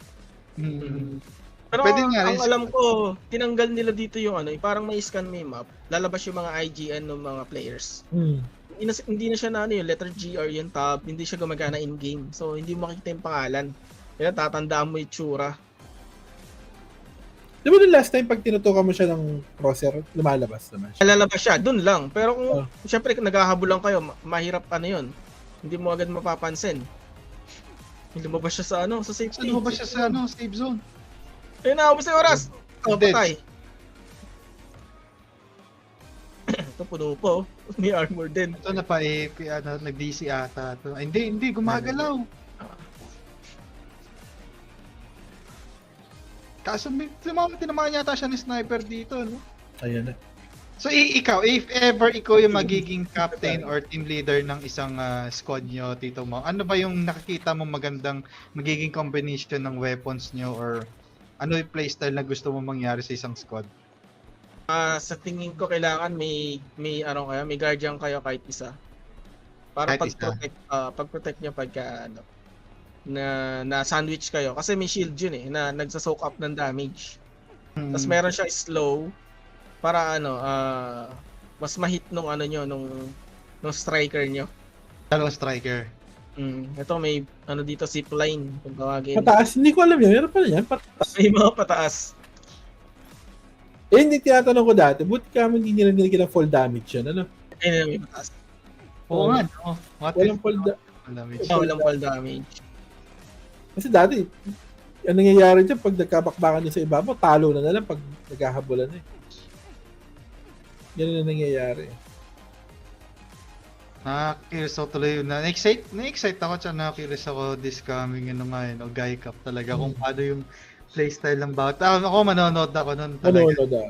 Pero pwede nga, ang alam ko, tinanggal nila dito yung parang may scan may map, lalabas yung mga IGN ng mga players. Hindi na siya yung letter G or yung tab, hindi siya gumagana in-game. So, hindi mo makikita yung pangalan. Kaya tatandaan mo yung tsura. Di ba nung last time pag tinutukan mo siya ng crosser, lumalabas naman siya? Lalabas siya, dun lang. Pero kung syempre naghahabol lang kayo, mahirap yun. Hindi mo agad mapapansin. Lumabas siya sa sa safety. Lumabas siya sa safe zone. Ayun na, ubos na yung oras. Patay. Ito puno po. May armor din. Ito na pa nag-DC ata. Hindi, gumagalaw. Kaso tinamaan yata siya ni sniper dito, no? Ayan na. So ikaw, if ever ikaw yung magiging captain or team leader ng isang squad nyo, Tito Mo, ano ba yung nakikita mo magandang magiging combination ng weapons nyo or ano yung playstyle na gusto mo mangyari sa isang squad? Sa tingin ko kailangan may guardian kayo kahit isa. Para Kahit isa. pag-protect niyo pagka na sandwich kayo kasi may shield yun na nagsa-soak up ng damage. Tapos meron siya slow para mas ma-hit nung nung striker nyo. Dalawang striker. Ito may dito zipline kung tawagin. Pataas, hindi ko alam yun. Meron pala yan, pataas. May mga pataas. Hindi tinatanong ko dati. Buti kami hindi nila nilagyan ng fall damage yan, ano? May pataas. Oo nga, no? Walang fall damage. Walang fall damage. Kasi dati, ang nangyayari dyan, pag nagkabakbakan niya sa ibabaw, talo na lang pag naghahabulan na Yan ang nangyayari. Curious ako tuloy yun. Na-excite ako siya, na-curious ako this coming Guy Cup talaga kung paano yung playstyle ng bawat. Ako manonood ako nun talaga. Manonood ako.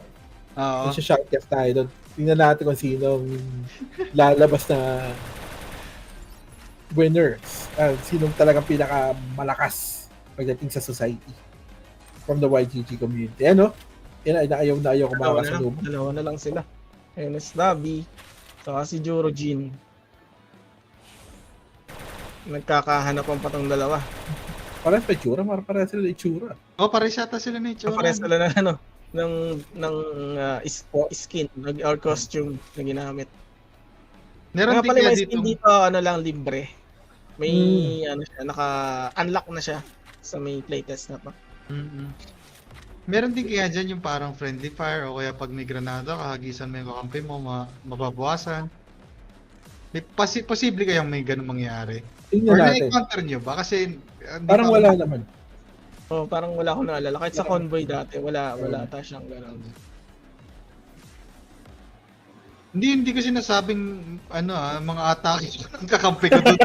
Oo. Shoutcast tayo doon. Tingnan natin kung sino lalabas na winners. Sinong talagang pinakamalakas pagdating sa society from the YGG community. Ano? Yan ay ayaw ko makakasalubong. Dalawa na lang sila. Enes Nabi, saka si Jorojin. Nagkakahanap ang patong dalawa. Parehas pa itsura, parehas sila itsura. Pares yata sila na itsura. Parehas sila na ng skin or costume na ginamit. Meron din pala kaya may dito. skin dito lang libre. May siya, naka-unlock na siya sa may playtest na pa. Meron din kaya dyan yung parang friendly fire o kaya pag may granada, kahagisan mo yung kakampi mo, mababawasan. May posible kayang may ganun mangyari. Tingnan Or natin. na-encounter nyo ba? Kasi Parang wala naman. Parang wala akong naalala. Kahit sa convoy dati, wala ata siyang gano'n. Hindi ko sinasabing mga atake ng kakampi ko doon.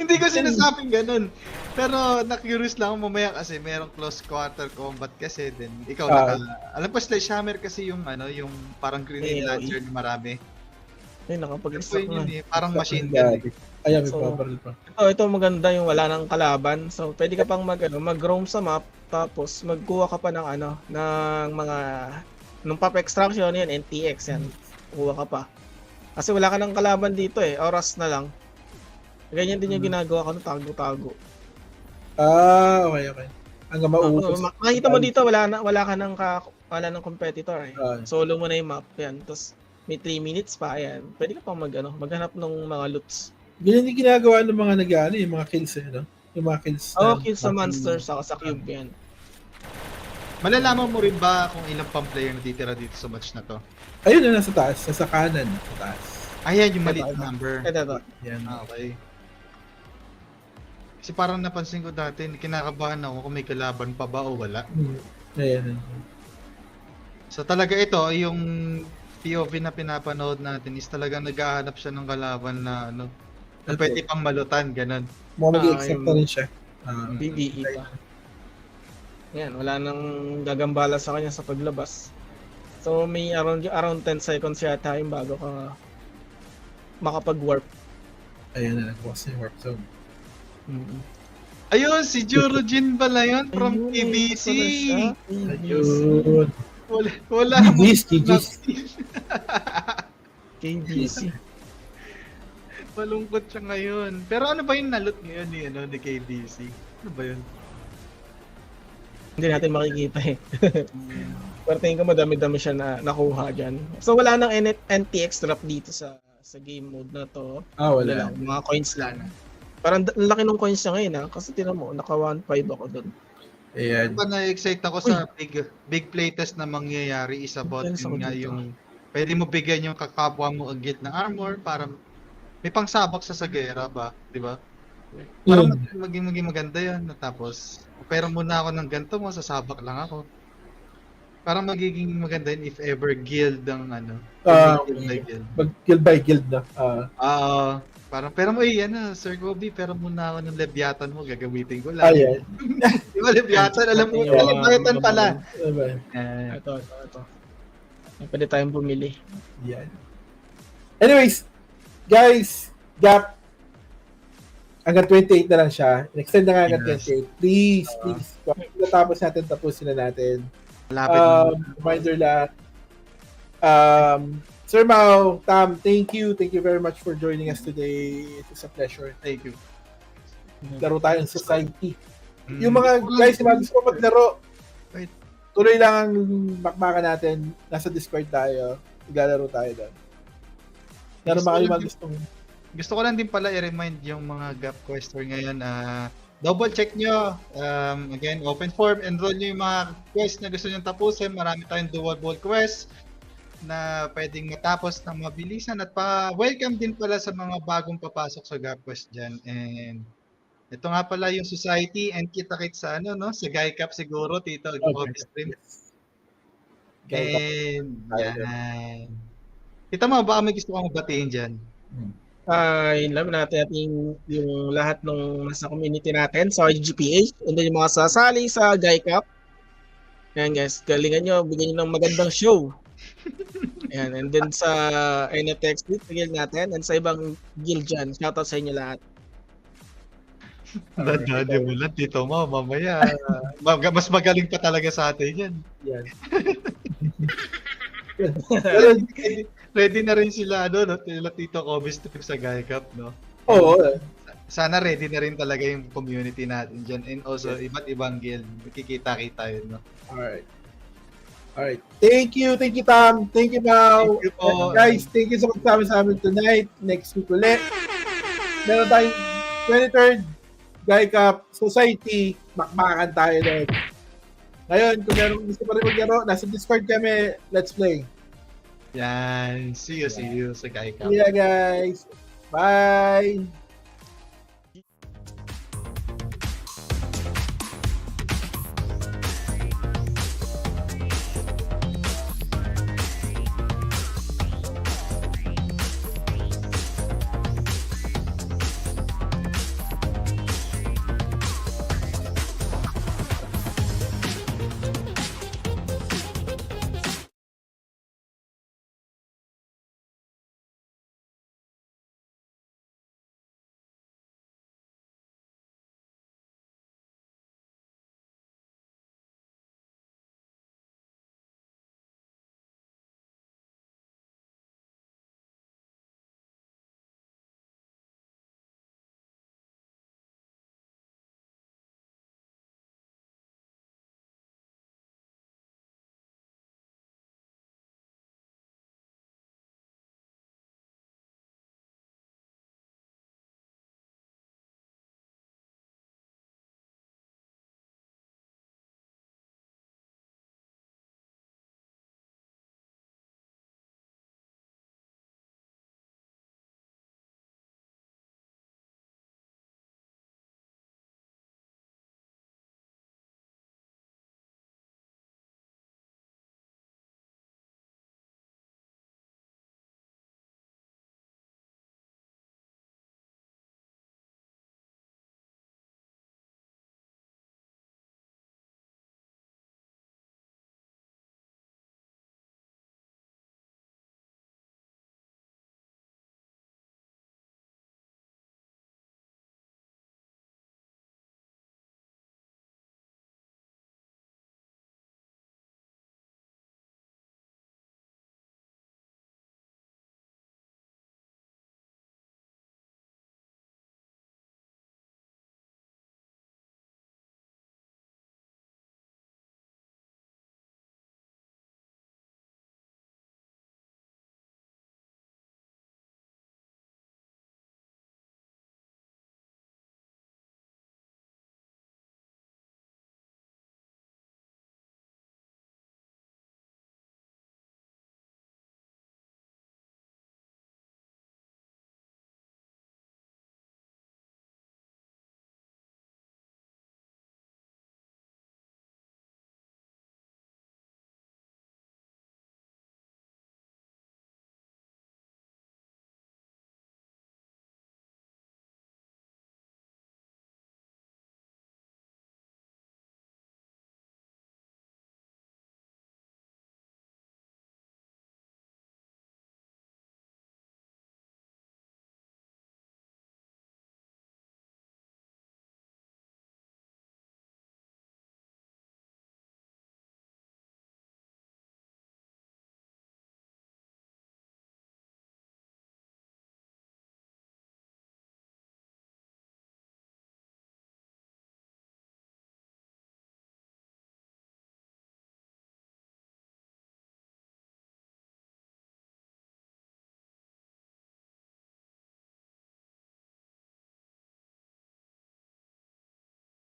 Hindi ko sinasabing ganun. Pero na-curious lang ako mamaya kasi merong close quarter combat kasi din. Ikaw alam ko sledgehammer kasi yung yung parang grenade launcher na marami. Nakapag-restock na. Parang machine gun. Ayan, may paparil pa. Ito maganda yung wala nang kalaban. So pwede ka pang mag-roam sa map tapos magkuha ka pa ng ng mga nung pop extraction yan, NTX yan. Kuha ka pa. Kasi wala ka nang kalaban dito oras na lang. Ganyan din yung ginagawa ko ng tago-tago. Okay. Hanggang maubos. Makikita mo dito wala ka nang competitor Solo mo na yung map yan. Tapos may 3 minutes pa yan. Pwede ka pang maghanap ng mga loots. Ganyan yung ginagawa ng mga yung mga kills Yung mga kills. Kills sa monsters sa cube yan. Malalaman mo rin ba kung ilang pang player natitira dito sa match na to? Ayun na nasa taas, nasa kanan, sa taas. Ayan yung maliit na number. Ito. Yan. Okay. Kasi parang napansin ko dati, kinakabahan ako kung may kalaban pa ba o wala. Ayan. So talaga ito, yung POV na pinapanood natin is talagang naghahanap siya ng kalaban na na pwede pang malutan, ganun. Mukhang mag-i-accept na rin siya. PvE pa. Yan, wala nang gagambala sa kanya sa paglabas. So may around 10 seconds yata yung bago ka makapag-warp. Ayun na, nagbukas na yung warp zone. Ayun, si Jorojin pala yun from TBC. Ayun. Wala GG's. KBC. Malungkot siya ngayon. Pero ano ba yung nalot ngayon ni KBC? Ano ba yun? Hindi natin makikita Pero tingin ko madami-dami siya na nakuha dyan. So wala nang NTX drop dito sa game mode na to. Wala. Mga coins lang. Parang laki ng coins niya ngayon kasi tinan mo, naka 1.5 ako doon. Ayan. Na-excite ako sa big playtest na mangyayari is about yung pwede mo bigyan yung kakapwa mo agit na armor para may pangsabak sa sagera ba, di ba? Parang maging maganda yan. Tapos, pero muna ako ng ganito mo, sasabak lang ako. Parang magiging maganda yun if ever guild ang guild by guild. Guild by guild na. Parang, pero mo Sir Gobi, pero muna ako ng Leviathan mo, gagamitin ko lang. Ayan. Di ba Leviathan? Alam mo, Leviathan pala. Ito. Pwede tayong bumili. Yan. Anyways, guys, gap hanggang 28 na lang siya. Extend na nga hanggang 28. Please. Natapos natin, tapusin na natin. Reminder lang. Sir Mau, Tam, thank you very much for joining us today. It was a pleasure. Thank you. Laro tayo ng Society. Yung mga guys na gusto ko maglaro, tuloy lang ang bakbakan natin. Nasa Discord tayo. Maglalaro tayo doon. Laro mga kayo gustong... Gusto ko lang din pala i-remind yung mga gap quester ngayon double check nyo. Again, open form, enroll nyo yung mga quest na gusto nyo tapusin. Marami tayong dual ball quest na pwedeng matapos ng mabilisan at pa-welcome din pala sa mga bagong papasok sa gap quest dyan. And ito nga pala yung Society and kita-kits sa sa Guy Cup siguro, Tito, Gobi stream. And yan. Kita mo, baka may gusto kong batiin dyan. Yun lang natin yung lahat ng nasa community natin sa YGG PH and then yung mga sasali sa Guy Cup. Ayan guys, galingan nyo, bigyan nyo ng magandang show. Ayan, and then sa NFX guild natin and sa ibang guild dyan, shoutout sa inyo lahat. Dadadi mo lang, Tito mo, mamaya. Mas magaling pa talaga sa atin yan. Yan. Ready na rin sila, Tito Kobe Strip sa Guy Cup, no? Oo. Sana ready na rin talaga yung community natin dyan. And also, iba't ibang guild. Kikita-kita yun, no? Alright. Thank you, Tam. Thank you, Mau. Thank you po. Guys, thank you sa pagsama sa amin tonight. Next week ulit. Meron tayong 23rd Guy Cup Society. Bakbakan tayo doon. Ngayon, kung meron gusto pa rin maglaro, nasa Discord kami. Let's play. Yan. See you sa Guy Cup. Yeah, guys. Bye.